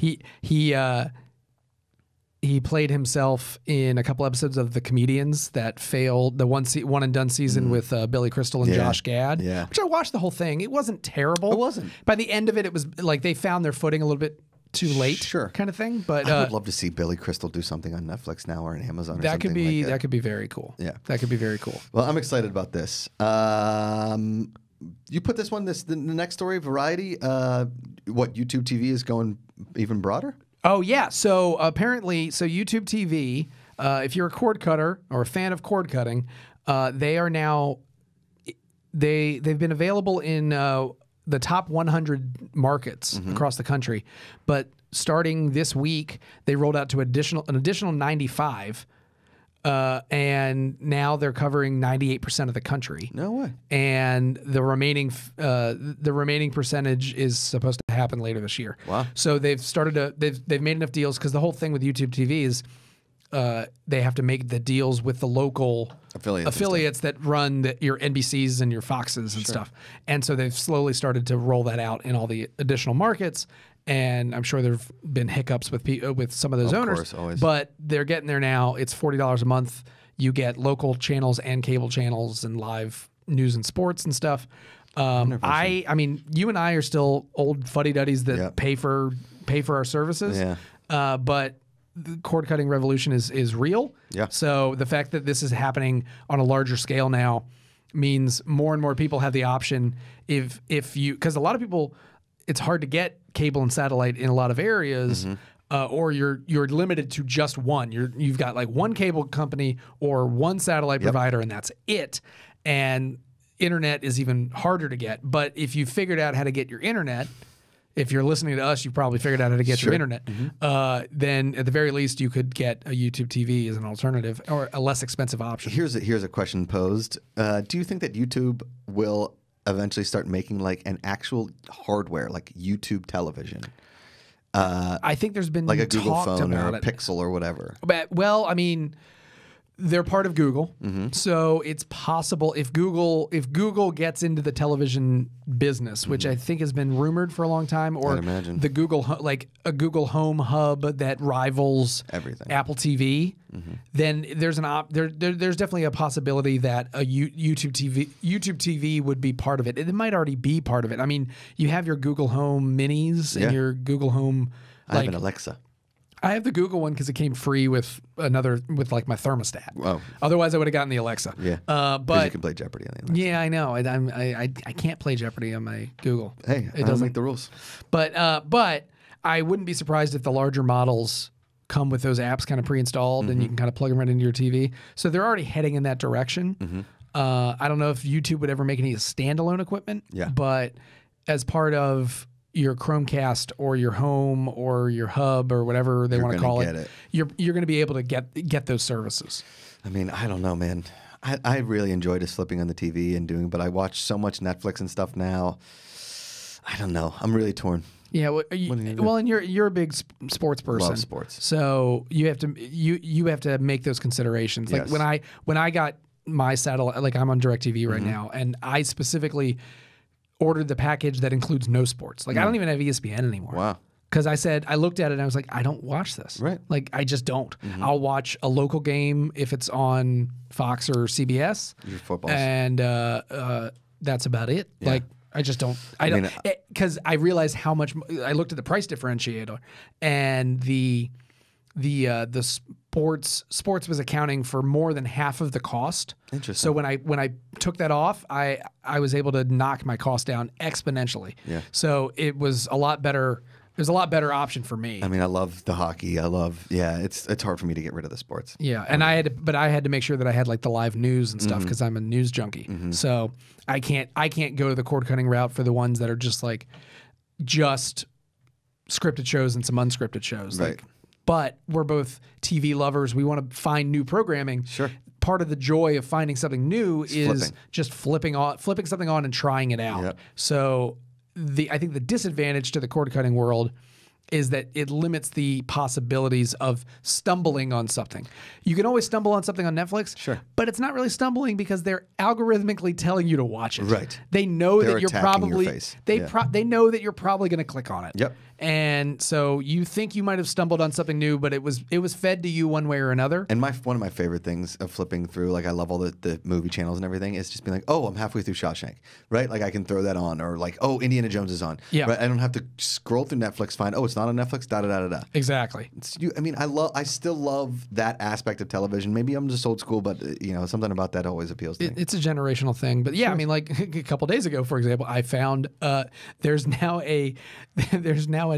He played himself in a couple episodes of The Comedians that failed, the one and done season with Billy Crystal and Josh Gad, which I watched the whole thing. It wasn't terrible. It wasn't. By the end of it, it was like they found their footing a little bit too late, kind of thing. But I would love to see Billy Crystal do something on Netflix now or on Amazon. Or that could be that could be very cool. Yeah, that could be very cool. Well, I'm excited about this. You put this one, the next story, Variety. What, YouTube TV is going even broader? Oh yeah. So apparently, YouTube TV. If you're a cord cutter or a fan of cord cutting, they are now. They've been available in the top 100 markets across the country, but starting this week, they rolled out to an additional 95. And now they're covering 98% of the country. No way. And the remaining percentage is supposed to happen later this year. Wow. So they've made enough deals because the whole thing with YouTube TV is they have to make the deals with the local affiliates that run your NBCs and your Foxes and stuff. And so they've slowly started to roll that out in all the additional markets. And I'm sure there've been hiccups with some of those owners, course, always. But they're getting there now. It's $40 a month. You get local channels and cable channels and live news and sports and stuff. I mean, you and I are still old fuddy-duddies that pay for our services. Yeah. But the cord cutting revolution is real. Yeah. So the fact that this is happening on a larger scale now means more and more people have the option because a lot of people, it's hard to get cable and satellite in a lot of areas, or you're limited to just one. You've got like one cable company or one satellite provider, and that's it. And internet is even harder to get. But if you figured out how to get your internet, if you're listening to us, you probably figured out how to get your internet. Then at the very least, you could get a YouTube TV as an alternative or a less expensive option. Here's a question posed. Do you think that YouTube will eventually start making like an actual hardware, like YouTube television? I think there's been like a Google phone or a it. Pixel or whatever. But, well, I mean, they're part of Google, so it's possible if Google gets into the television business, which I think has been rumored for a long time, or the Google like a Google Home hub that rivals everything, Apple TV, then there's there's definitely a possibility that a YouTube TV would be part of it. It might already be part of it. I mean, you have your Google Home Minis and your Google Home. I have an Alexa. I have the Google one because it came free with like my thermostat. Oh. Otherwise, I would have gotten the Alexa. Yeah. But you can play Jeopardy on the Alexa. Yeah, I know. I can't play Jeopardy on my Google. Hey, it doesn't make the rules. But I wouldn't be surprised if the larger models come with those apps kind of pre-installed and you can kind of plug them right into your TV. So they're already heading in that direction. I don't know if YouTube would ever make any standalone equipment. Yeah. But as part of your Chromecast or your home or your hub or whatever they want to call it, you're going to be able to get those services. I mean, I don't know, man. I really enjoy just flipping on the TV and but I watch so much Netflix and stuff now. I don't know. I'm really torn. Yeah, and you're a big sports person. Love sports. So you have to make those considerations. Like when I got my satellite, like I'm on DirecTV right now, and I specifically ordered the package that includes no sports. Like I don't even have ESPN anymore. Wow. Because I looked at it and I was like, I don't watch this. Right. Like I just don't. I'll watch a local game if it's on Fox or CBS. Your footballs. And that's about it. Yeah. Like I just don't. Because I realized how much. I looked at the price differentiator, and the sports was accounting for more than half of the cost. Interesting. So when I took that off, I was able to knock my cost down exponentially. Yeah. So it was a lot better. There's a lot better option for me. I mean, I love the hockey. It's hard for me to get rid of the sports. Yeah, and I had to make sure that I had like the live news and stuff because I'm a news junkie. So I can't go to the cord cutting route for the ones that are just scripted shows and some unscripted shows. Right. Like, but we're both TV lovers. We want to find new programming. Sure. Part of the joy of finding something new is just flipping something on and trying it out. Yep. So I think the disadvantage to the cord cutting world is that it limits the possibilities of stumbling on something. You can always stumble on something on Netflix, sure, but it's not really stumbling because they're algorithmically telling you to watch it. Right. They know that you're probably your face. They know that you're probably going to click on it. Yep. And so you think you might have stumbled on something new, but it was fed to you one way or another. And one of my favorite things of flipping through, like I love all the movie channels and everything, is just being like, oh, I'm halfway through Shawshank, right? Like I can throw that on, or like, oh, Indiana Jones is on. Yeah. Right? I don't have to scroll through Netflix, find, oh, it's not on Netflix, da-da-da-da-da. Exactly. I still love that aspect of television. Maybe I'm just old school, but something about that always appeals to me. It's a generational thing. But yeah, sure. I mean, like a couple days ago, for example, I found there's now a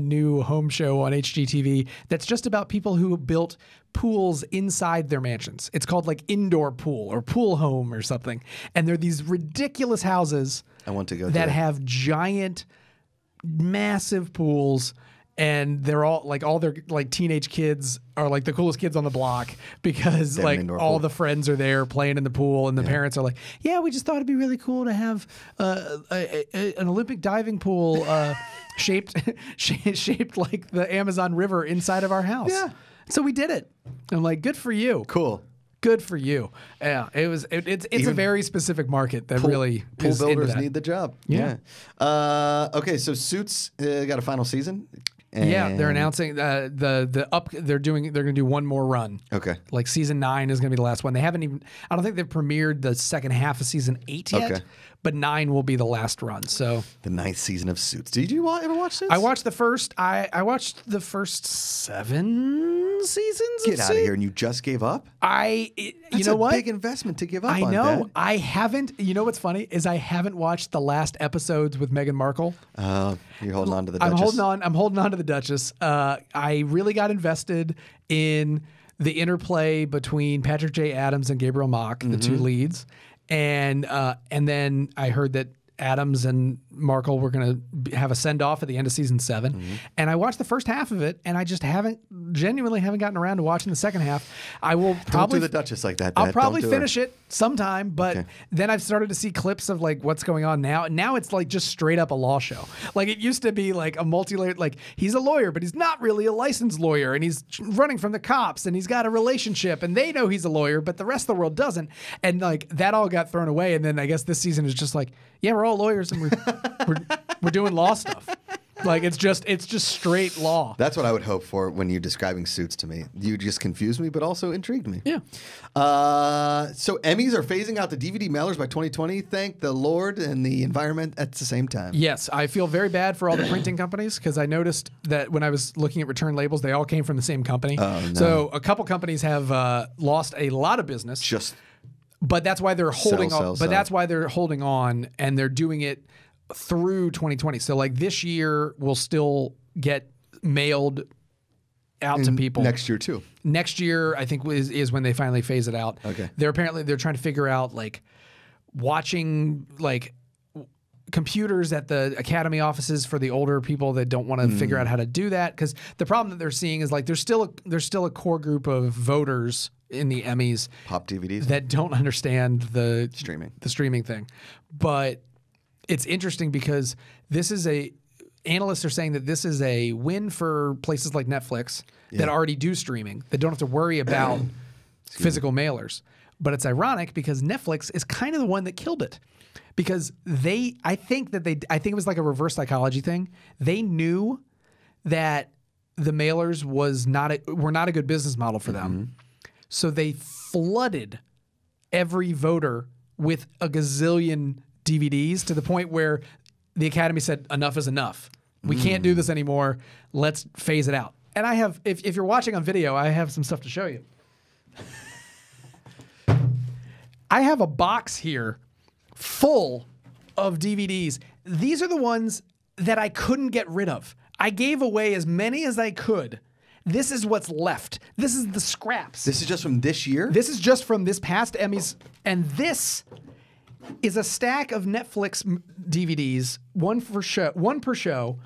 new home show on HGTV that's just about people who built pools inside their mansions. It's called like Indoor Pool or Pool Home or something. And they're these ridiculous houses I want to go that have giant, massive pools. And they're all their like teenage kids are like the coolest kids on the block because like all the friends are there playing in the pool, and the parents are like, yeah, we just thought it'd be really cool to have an Olympic diving pool shaped like the Amazon River inside of our house. Yeah. So we did it. I'm like, good for you. Cool. Good for you. Yeah, it's a very specific market that really pool builders need the job. Yeah. Okay, so Suits got a final season. Yeah, they're announcing they're going to do one more run. Okay. Like season 9 is going to be the last one. They haven't even, I don't think they've premiered the second half of season 8 yet. Okay. But 9 will be the last run. So the 9th season of Suits. Did you ever watch Suits? I watched the first 7 seasons. Get out of here! And you just gave up? You know what? Big investment to give up. I on know. that. I haven't. You know what's funny is I haven't watched the last episodes with Meghan Markle. You're holding on to the Duchess. I'm holding on to the Duchess. I really got invested in the interplay between Patrick J. Adams and Gabriel Macht, the two leads, and then I heard that Adams and Markle were going to have a send-off at the end of season 7. And I watched the first half of it, and I just genuinely haven't gotten around to watching the second half. I will probably... Don't do the Duchess like that, Dad. I'll probably finish it sometime, but then I've started to see clips of like what's going on now. Now it's like just straight up a law show. Like it used to be like a multi-layered, like he's a lawyer, but he's not really a licensed lawyer, and he's running from the cops, and he's got a relationship, and they know he's a lawyer, but the rest of the world doesn't. And like that all got thrown away, and then I guess this season is just like, yeah, we're all lawyers, and we're doing law stuff. Like it's just straight law. That's what I would hope for when you're describing Suits to me. You just confused me, but also intrigued me. Yeah. So Emmys are phasing out the DVD mailers by 2020. Thank the Lord and the environment at the same time. Yes, I feel very bad for all the printing companies because I noticed that when I was looking at return labels, they all came from the same company. Oh, no. So a couple companies have lost a lot of business. But that's why they're holding on. But that's why they're holding on, and they're doing it through 2020. So like this year will still get mailed out to people. Next year too. Next year I think is when they finally phase it out. Okay. They're trying to figure out like watching like computers at the Academy offices for the older people that don't want to figure out how to do that, because the problem that they're seeing is like there's still a core group of voters in the Emmys pop DVDs that don't understand the streaming thing. But it's interesting because analysts are saying that this is a win for places like Netflix that already do streaming, that don't have to worry about physical mailers. But it's ironic because Netflix is kind of the one that killed it, because I think it was like a reverse psychology thing. They knew that the mailers were not a good business model for them. So they flooded every voter with a gazillion DVDs to the point where the Academy said, enough is enough. We can't do this anymore. Let's phase it out. And I have, if you're watching on video, I have some stuff to show you. I have a box here full of DVDs. These are the ones that I couldn't get rid of. I gave away as many as I could. This is what's left. This is the scraps. This is just from this year? This is just from this past Emmys. And this is a stack of Netflix DVDs, one per show.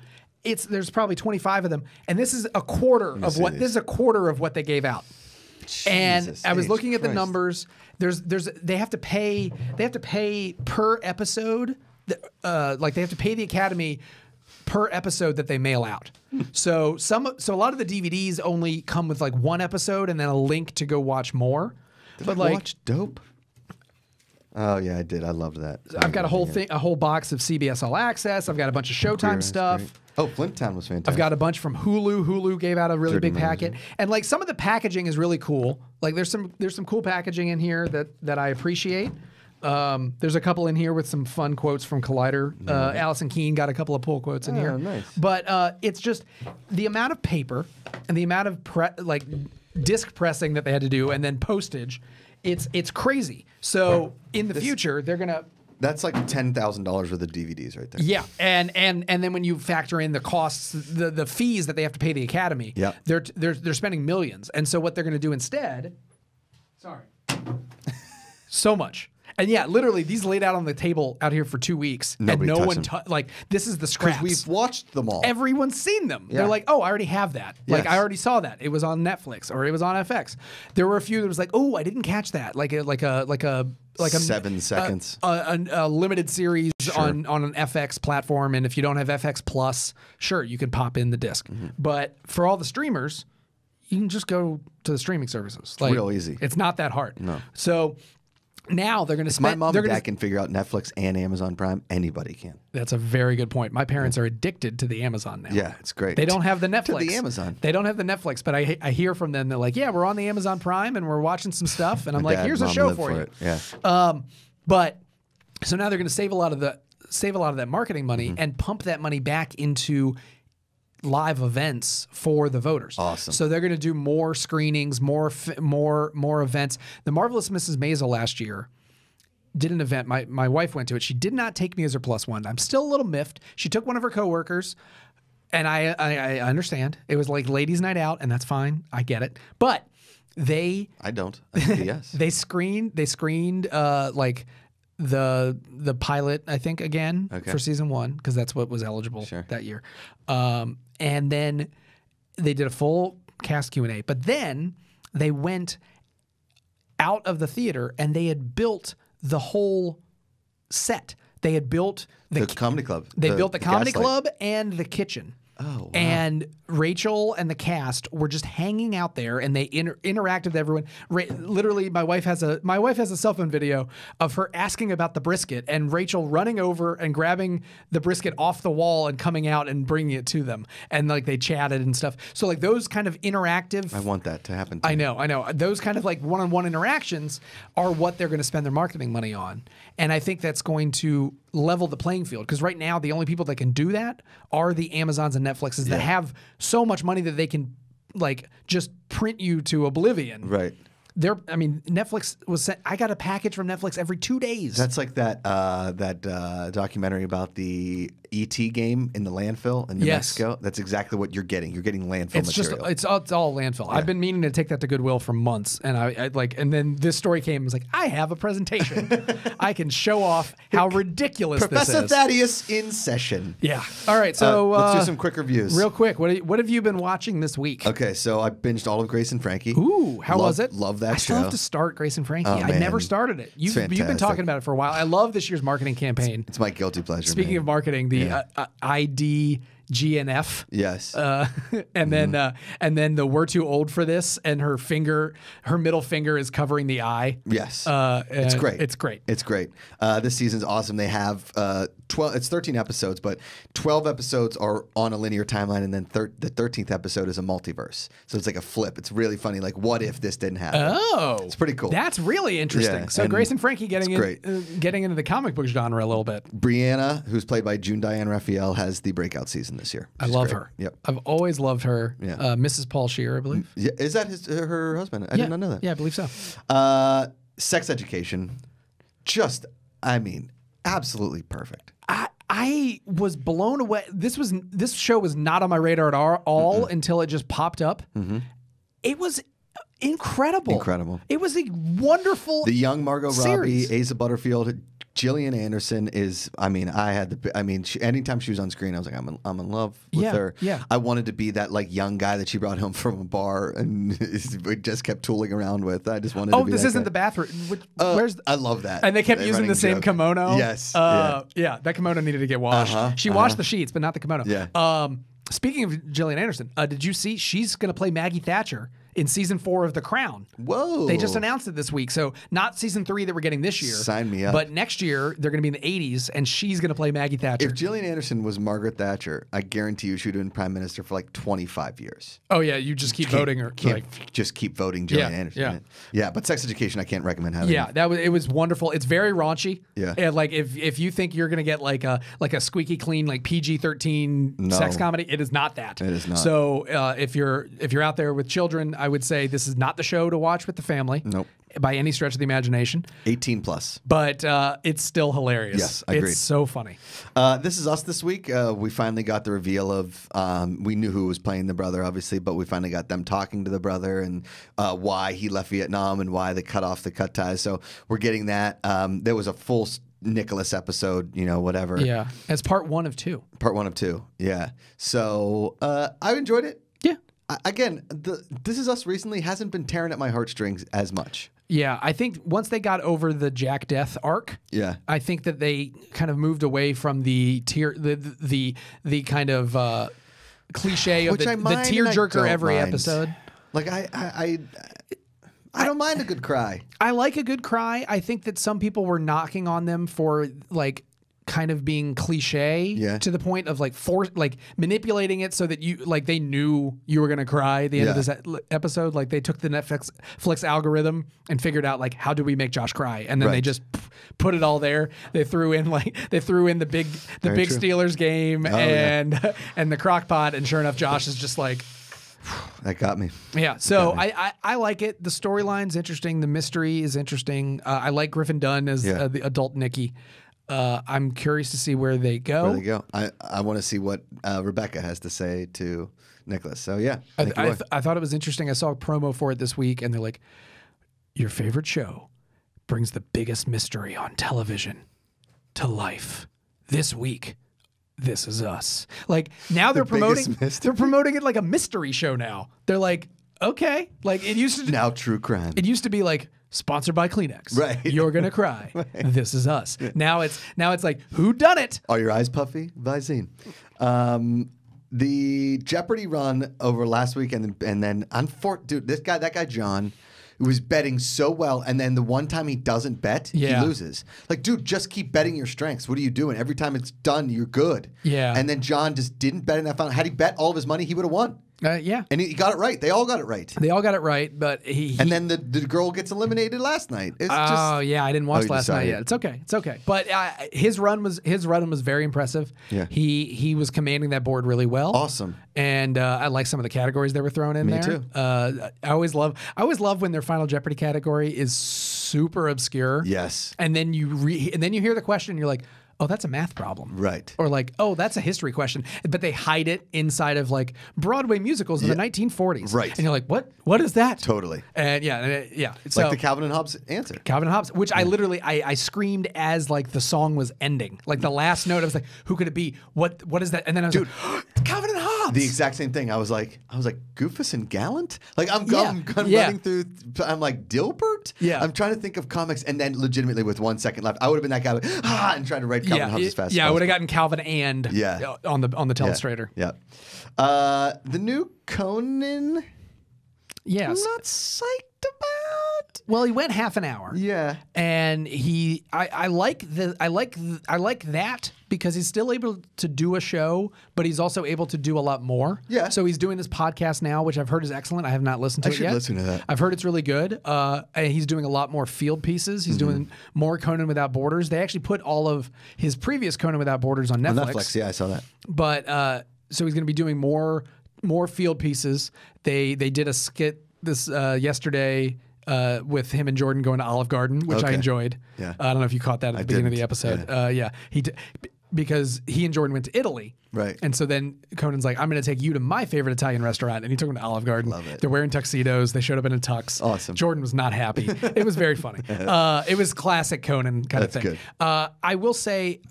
There's probably 25 of them, and this is a quarter of what they gave out. And I was looking at the numbers. They have to pay per episode. Like they have to pay the Academy per episode that they mail out. So a lot of the DVDs only come with like one episode and then a link to go watch more. Did I watch Dope? Oh yeah, I did. I loved that. I've got a whole box of CBS All Access. I've got a bunch of Showtime stuff. Great. Oh, Flint Town was fantastic. I've got a bunch from Hulu. Hulu gave out a really big packet, and like some of the packaging is really cool. Like there's some cool packaging in here that I appreciate. There's a couple in here with some fun quotes from Collider. Allison Keene got a couple of pull quotes in here. Nice. But it's just the amount of paper and the amount of disc pressing that they had to do, and then postage. It's crazy. So in the future, they're gonna. That's like $10,000 worth of DVDs right there. Yeah, and then when you factor in the costs, the fees that they have to pay the Academy, they're spending millions. And so what they're gonna do instead? Sorry. So much. And yeah, literally, these laid out on the table out here for 2 weeks, Nobody and no one like this is the scraps. Because we've watched them all. Everyone's seen them. Yeah. They're like, oh, I already have that. Like I already saw that. It was on Netflix or it was on FX. There were a few that was like, oh, I didn't catch that. Like a 7 seconds. A limited series on an FX platform, and if you don't have FX Plus, sure, you can pop in the disc. But for all the streamers, you can just go to the streaming services. Like, real easy. It's not that hard. No. So now they're going to spend. My mom and dad can figure out Netflix and Amazon Prime. Anybody can. That's a very good point. My parents are addicted to the Amazon now. Yeah, it's great. They don't have the Netflix. To the Amazon. They don't have the Netflix, but I hear from them. They're like, yeah, we're on the Amazon Prime and we're watching some stuff. And I'm like, here's a show for you. Yeah. But so now they're going to save a lot of that marketing money and pump that money back into live events for the voters. Awesome. So they're going to do more screenings, more events. The Marvelous Mrs. Maisel last year did an event. My wife went to it. She did not take me as her plus one. I'm still a little miffed. She took one of her coworkers, and I understand. It was like ladies' night out, and that's fine. I get it. But I don't. Yes. They screened like the pilot, I think, again for season 1 because that's what was eligible that year. And then they did a full cast Q&A. But then they went out of the theater and they had built the whole set. They had built the comedy club. They built the comedy club and the kitchen. Oh, wow. And Rachel and the cast were just hanging out there, and they interacted with everyone. Literally, my wife has a cell phone video of her asking about the brisket, and Rachel running over and grabbing the brisket off the wall and coming out and bringing it to them, and like they chatted and stuff. So like those kind of interactive. I want that to happen. I know. Those kind of like one-on-one interactions are what they're going to spend their marketing money on, and I think that's going to level the playing field because right now the only people that can do that are the Amazons and Netflixes that have so much money that they can like just print you to oblivion. Right. Netflix was sent. I got a package from Netflix every 2 days. That's like that documentary about the E.T. game in the landfill in New Mexico. That's exactly what you're getting. You're getting landfill material. It's all landfill. Yeah. I've been meaning to take that to Goodwill for months, and and then this story came and was like, I have a presentation. I can show off how ridiculous Professor this is. Thaddeus in session. Yeah. All right. So let's do some quick reviews. Real quick. What have you been watching this week? Okay, so I binged all of Grace and Frankie. Ooh, how was it? Love that show. I still have to start Grace and Frankie. Oh, I never started it. You've been talking about it for a while. I love this year's marketing campaign. It's my guilty pleasure. Speaking of marketing, the IDGNF. Yes. And then the we're too old for this, and her middle finger is covering the eye. Yes. It's great. It's great. It's great. This season's awesome. They have 12. It's 13 episodes, but 12 episodes are on a linear timeline, and then the 13th episode is a multiverse. So it's like a flip. It's really funny. Like, what if this didn't happen? Oh, it's pretty cool. That's really interesting. Yeah, so Grace and Frankie getting into the comic book genre a little bit. Brianna, who's played by June Diane Raphael, has the breakout season this year. I love her. Yep. I've always loved her. Yeah. Mrs. Paul Scheer, I believe. Yeah. Is that her husband? I did not know that. Yeah, I believe so. Sex Education. Absolutely perfect. I was blown away. This show was not on my radar at all until it just popped up. Mm-hmm. It was incredible. It was a wonderful. The young Margot series. Robbie, Asa Butterfield, Gillian Anderson is. Anytime she was on screen, I was like, I'm in love with her. Yeah. I wanted to be that like young guy that she brought home from a bar and we just kept tooling around with. I just wanted. to be this that isn't guy. the bathroom. I love that. And they kept using the same kimono. Yes. Yeah. That kimono needed to get washed. She washed the sheets, but not the kimono. Yeah. Speaking of Gillian Anderson, did you see she's going to play Maggie Thatcher in season 4 of The Crown? Whoa. They just announced it this week. So not season 3 that we're getting this year. Sign me up. But next year, they're going to be in the 80s, and she's going to play Maggie Thatcher. If Gillian Anderson was Margaret Thatcher, I guarantee you she would have been prime minister for like 25 years. Oh, yeah. You just keep voting her. Just keep voting Gillian Anderson. Yeah, but Sex Education I can't recommend having. Yeah, it was wonderful. It's very raunchy. Yeah. And like if you think you're going to get like a squeaky clean like PG-13 sex comedy, it is not that. It is not. So if you're out there with children, I would say this is not the show to watch with the family. Nope. By any stretch of the imagination. 18 plus. But it's still hilarious. Yes, agreed. It's so funny. This Is Us this week. We finally got the reveal of, we knew who was playing the brother, obviously, but we finally got them talking to the brother and why he left Vietnam and why they cut off the cut ties. So we're getting that. There was a full Nicholas episode, whatever. Yeah. As part 1 of 2. Part 1 of 2. Yeah. So I enjoyed it. Yeah. Again, This Is Us recently hasn't been tearing at my heartstrings as much. Yeah, I think once they got over the Jack Death arc, I think that they kind of moved away from the the kind of cliche of the tearjerker every episode. Like I don't mind a good cry. I like a good cry. I think that some people were knocking on them for like kind of being cliche to the point of like manipulating it so that they knew you were gonna cry at the end of this episode. Like they took the Netflix algorithm and figured out like how do we make Josh cry, and then they just put it all there. They threw in the big Steelers game and the crock pot, and sure enough, Josh is just like. That got me. Yeah, so I like it. The storyline's interesting. The mystery is interesting. I like Griffin Dunn as the adult Nikki. I'm curious to see where they go. I want to see what Rebecca has to say to Nicholas. So yeah, I thought it was interesting. I saw a promo for it this week, and they're like, "Your favorite show brings the biggest mystery on television to life. This week, This Is Us. Like, now they're promoting it like a mystery show now. They're like, okay. Like, it used to... Now true crime. It used to be like, sponsored by Kleenex. Right. You're gonna cry. Right. This Is Us. Now it's like, who done it? Are your eyes puffy? Visine. The Jeopardy run over last week, and then dude, that guy John, who was betting so well, and then the one time he doesn't bet, he loses. Like, dude, just keep betting your strengths. What are you doing? Every time it's done, you're good. Yeah. And then John just didn't bet in that final. Had he bet all of his money, he would have won. Yeah. And he got it right. They all got it right. They all got it right, but and then the girl gets eliminated last night. It's yeah, I didn't watch last night yet. It's okay. It's okay. But his run was very impressive. Yeah. He was commanding that board really well. Awesome. And I like some of the categories they were throwing in there. Me too. I always love when their Final Jeopardy category is super obscure. Yes. And then you hear the question and you're like, oh, that's a math problem. Right. Or like, oh, that's a history question. But they hide it inside of like Broadway musicals in the 1940s. Right. And you're like, what is that? Totally. And yeah. It's like the Calvin and Hobbes answer. Calvin and Hobbes, which I literally, I screamed as like the song was ending. Like the last note, I was like, who could it be? What is that? And then I was like, Calvin and Hobbes. The exact same thing. I was like, Goofus and Gallant? Like I'm running through, I'm like, Dilbert? Yeah. I'm trying to think of comics, and then legitimately with 1 second left, I would have been that guy and trying to write Calvin and Hobbes as fast as I would have gotten Calvin and on the telestrator. Yeah. The new Conan. Yes. I'm not psyched about. Well, he went half an hour. Yeah. And I like that because he's still able to do a show, but he's also able to do a lot more. Yeah. So he's doing this podcast now, which I've heard is excellent. I have not listened to it yet. I should listen to that. I've heard it's really good. And he's doing a lot more field pieces. He's doing more Conan Without Borders. They actually put all of his previous Conan Without Borders on Netflix. On Netflix, yeah, I saw that. But so he's going to be doing more field pieces. They did a skit this yesterday with him and Jordan going to Olive Garden, which I enjoyed. Yeah. I don't know if you caught that at the beginning of the episode. Yeah. Because he and Jordan went to Italy. Right. And so then Conan's like, I'm going to take you to my favorite Italian restaurant. And he took him to Olive Garden. Love it. They're wearing tuxedos. They showed up in a tux. Awesome. Jordan was not happy. It was very funny. It was classic Conan kind of thing. Good. I will say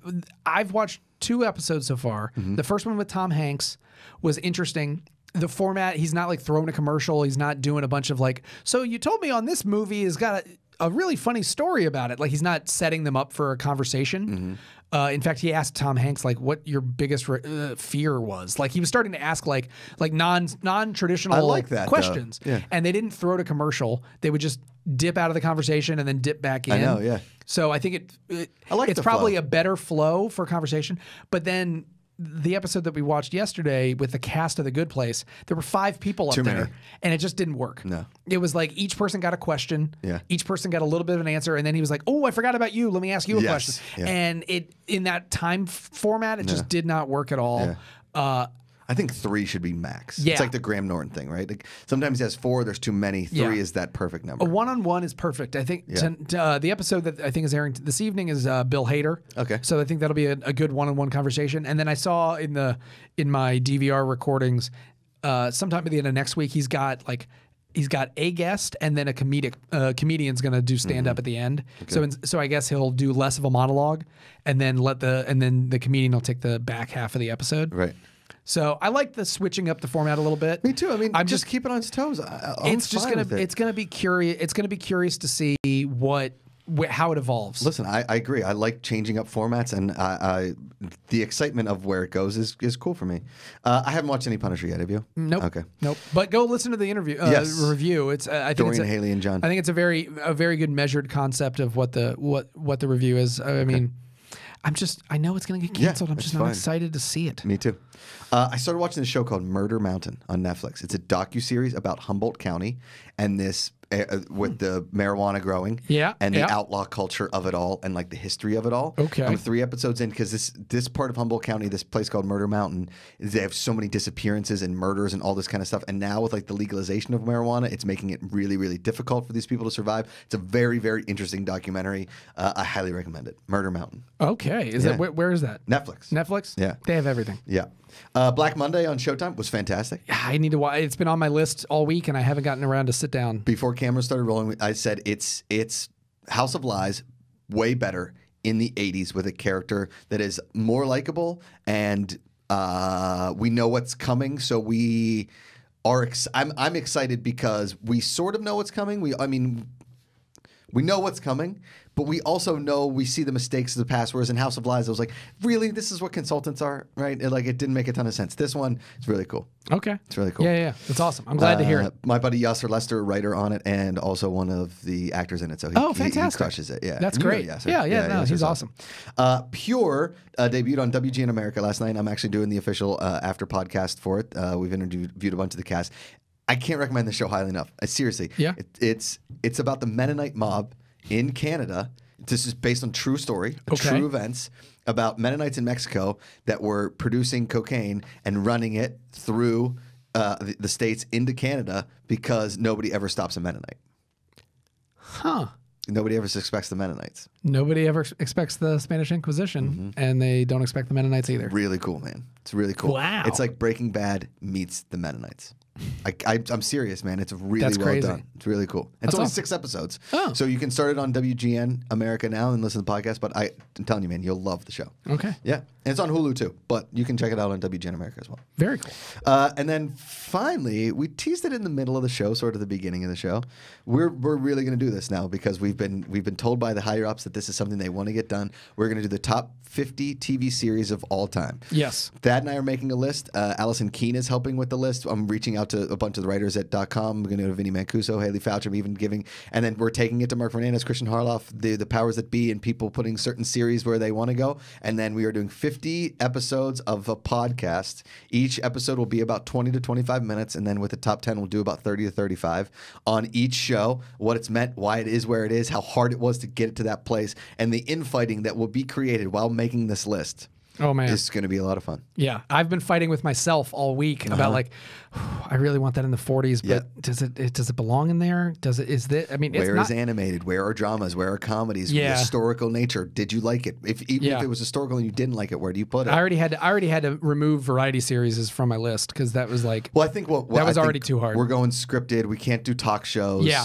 I've watched 2 episodes so far. The first one with Tom Hanks was interesting. The format, he's not like throwing a commercial. He's not doing a bunch of like, so you told me on this movie has got a really funny story about it. Like he's not setting them up for a conversation. In fact, he asked Tom Hanks like what your biggest fear was. Like he was starting to ask like non-traditional questions. Yeah. And they didn't throw to commercial. They would just dip out of the conversation and then dip back in. I know, yeah. So I think it's probably a better flow for conversation. But then the episode that we watched yesterday with the cast of The Good Place, there were 5 people up there, and it just didn't work. No. It was like each person got a question. Yeah. Each person got a little bit of an answer, and then he was like, oh, I forgot about you. Let me ask you a question. Yeah. And in that time format, it just did not work at all. Yeah. I think 3 should be max. Yeah. It's like the Graham Norton thing, right? Like sometimes he has 4, there's too many. 3 is that perfect number. A one-on-one is perfect. I think the episode that I think is airing this evening is Bill Hader. Okay. So I think that'll be a good one-on-one conversation. And then I saw in my DVR recordings, sometime at the end of next week, he's got a guest and then a comedian's going to do stand up at the end. Okay. So I guess he'll do less of a monologue and then the comedian will take the back half of the episode. Right. So I like the switching up the format a little bit. Me too. I mean, I'm just keep it on its toes. It's gonna be curious. It's gonna be curious to see how it evolves. Listen, I agree. I like changing up formats, and the excitement of where it goes is cool for me. I haven't watched any Punisher yet. Have you? Nope. Okay. Nope. But go listen to the interview review. I think Dorian, Haley, and John. I think it's a very good measured concept of what the review is. I mean. I know it's going to get canceled. I'm just not excited to see it. Me too. I started watching this show called Murder Mountain on Netflix. It's a docuseries about Humboldt County and this with the marijuana growing and the outlaw culture of it all and like the history of it all. Okay. I'm 3 episodes in because this part of Humboldt County, this place called Murder Mountain, they have so many disappearances and murders and all this kind of stuff. And now with like the legalization of marijuana, it's making it really, really difficult for these people to survive. It's a very, very interesting documentary. I highly recommend it. Murder Mountain. Okay. Where is that? Netflix. Netflix? Yeah. They have everything. Yeah. Black Monday on Showtime was fantastic. I need to watch. It's been on my list all week, and I haven't gotten around to sit down. Before cameras started rolling, I said it's House of Lies way better in the 80s with a character that is more likable, and we know what's coming, so we are I'm excited because we sort of know what's coming. We know what's coming, but we also know we see the mistakes of the past. Whereas in House of Lies, I was like, really, this is what consultants are, right? It didn't make a ton of sense. This one, it's really cool. Okay. It's really cool. Yeah. That's awesome. I'm glad to hear it. My buddy Yasser Lester, writer on it, and also one of the actors in it. So fantastic. He crushes it. Yeah. That's great. No, he's awesome. Pure debuted on WGN America last night. I'm actually doing the official after podcast for it. We've interviewed a bunch of the cast. I can't recommend the show highly enough. Seriously. Yeah. It's about the Mennonite mob in Canada. This is based on true story, true events about Mennonites in Mexico that were producing cocaine and running it through the states into Canada because nobody ever stops a Mennonite. Huh. Nobody ever suspects the Mennonites. Nobody ever expects the Spanish Inquisition, and they don't expect the Mennonites either. Really cool, man. It's really cool. Wow. It's like Breaking Bad meets the Mennonites. I'm serious, man. It's really well done. It's really cool. It's only 6 episodes. Oh. So you can start it on WGN America now and listen to the podcast, but I'm telling you, man, you'll love the show. Okay. Yeah. And it's on Hulu too, but you can check it out on WGN America as well. Very cool. And then finally, we teased it in the middle of the show, sort of the beginning of the show. We're really going to do this now because we've been told by the higher ups that this is something they want to get done. We're going to do the top 50 TV series of all time. Yes. Thad and I are making a list. Allison Keene is helping with the list. I'm reaching out to a bunch of the writers at .com. We're going to go to Vinny Mancuso, Haley Foucher, even giving, and then we're taking it to Mark Fernandez, Christian Harloff, the powers that be, and people putting certain series where they want to go. And then we are doing 50 episodes of a podcast. Each episode will be about 20 to 25 minutes, and then with the top 10, we'll do about 30 to 35 on each show. What it's meant, why it is where it is, how hard it was to get it to that place, and the infighting that will be created while making this list. Oh man, it's going to be a lot of fun. Yeah, I've been fighting with myself all week about like, I really want that in the 40s, but does it belong in there? Is where is animated? Where are dramas? Where are comedies? Yeah. Historical nature. Did you like it? Even if it was historical and you didn't like it, where do you put it? I already had to remove variety series from my list because that was like, well, I think that was already too hard. We're going scripted. We can't do talk shows. Yeah.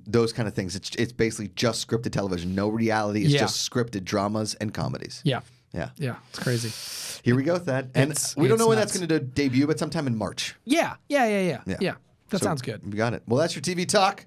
Those kind of things. It's basically just scripted television. No reality. It's just scripted dramas and comedies. Yeah. Yeah. Yeah. It's crazy. Here we go with that. And we don't know when that's going to debut, but sometime in March. Yeah. That sounds good. We got it. Well, that's your TV talk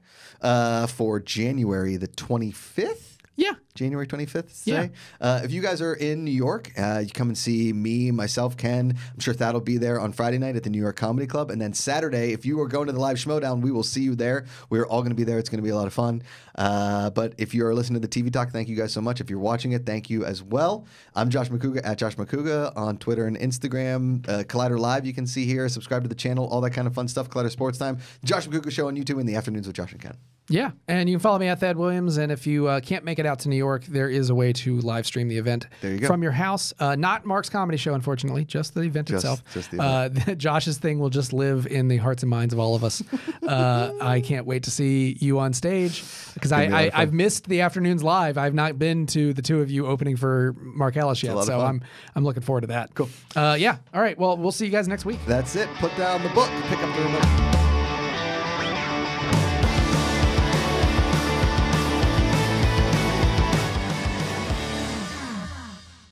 for January the 25th. Yeah. January 25th today. If you guys are in New York, you come and see me, myself, Ken. I'm sure Thad will be there on Friday night at the New York Comedy Club. And then Saturday, if you are going to the live Schmodown, we will see you there. We're all going to be there. It's going to be a lot of fun. But if you are listening to the TV Talk, thank you guys so much. If you're watching it, thank you as well. I'm Josh Macuga at Josh Macuga on Twitter and Instagram. Collider Live, you can see here. Subscribe to the channel, all that kind of fun stuff. Collider Sports Time. Josh Macuga Show on YouTube in the afternoons with Josh and Ken. Yeah, and you can follow me at Thadd Williams. And if you can't make it out to New York, there is a way to live stream the event from your house. Not Mark's comedy show, unfortunately, just the event itself. Just the event. Josh's thing will just live in the hearts and minds of all of us. I can't wait to see you on stage because I've missed the afternoons live. I've not been to the two of you opening for Mark Ellis yet, so I'm looking forward to that. Cool. Yeah. All right. Well, we'll see you guys next week. That's it. Put down the book. Pick up the remote.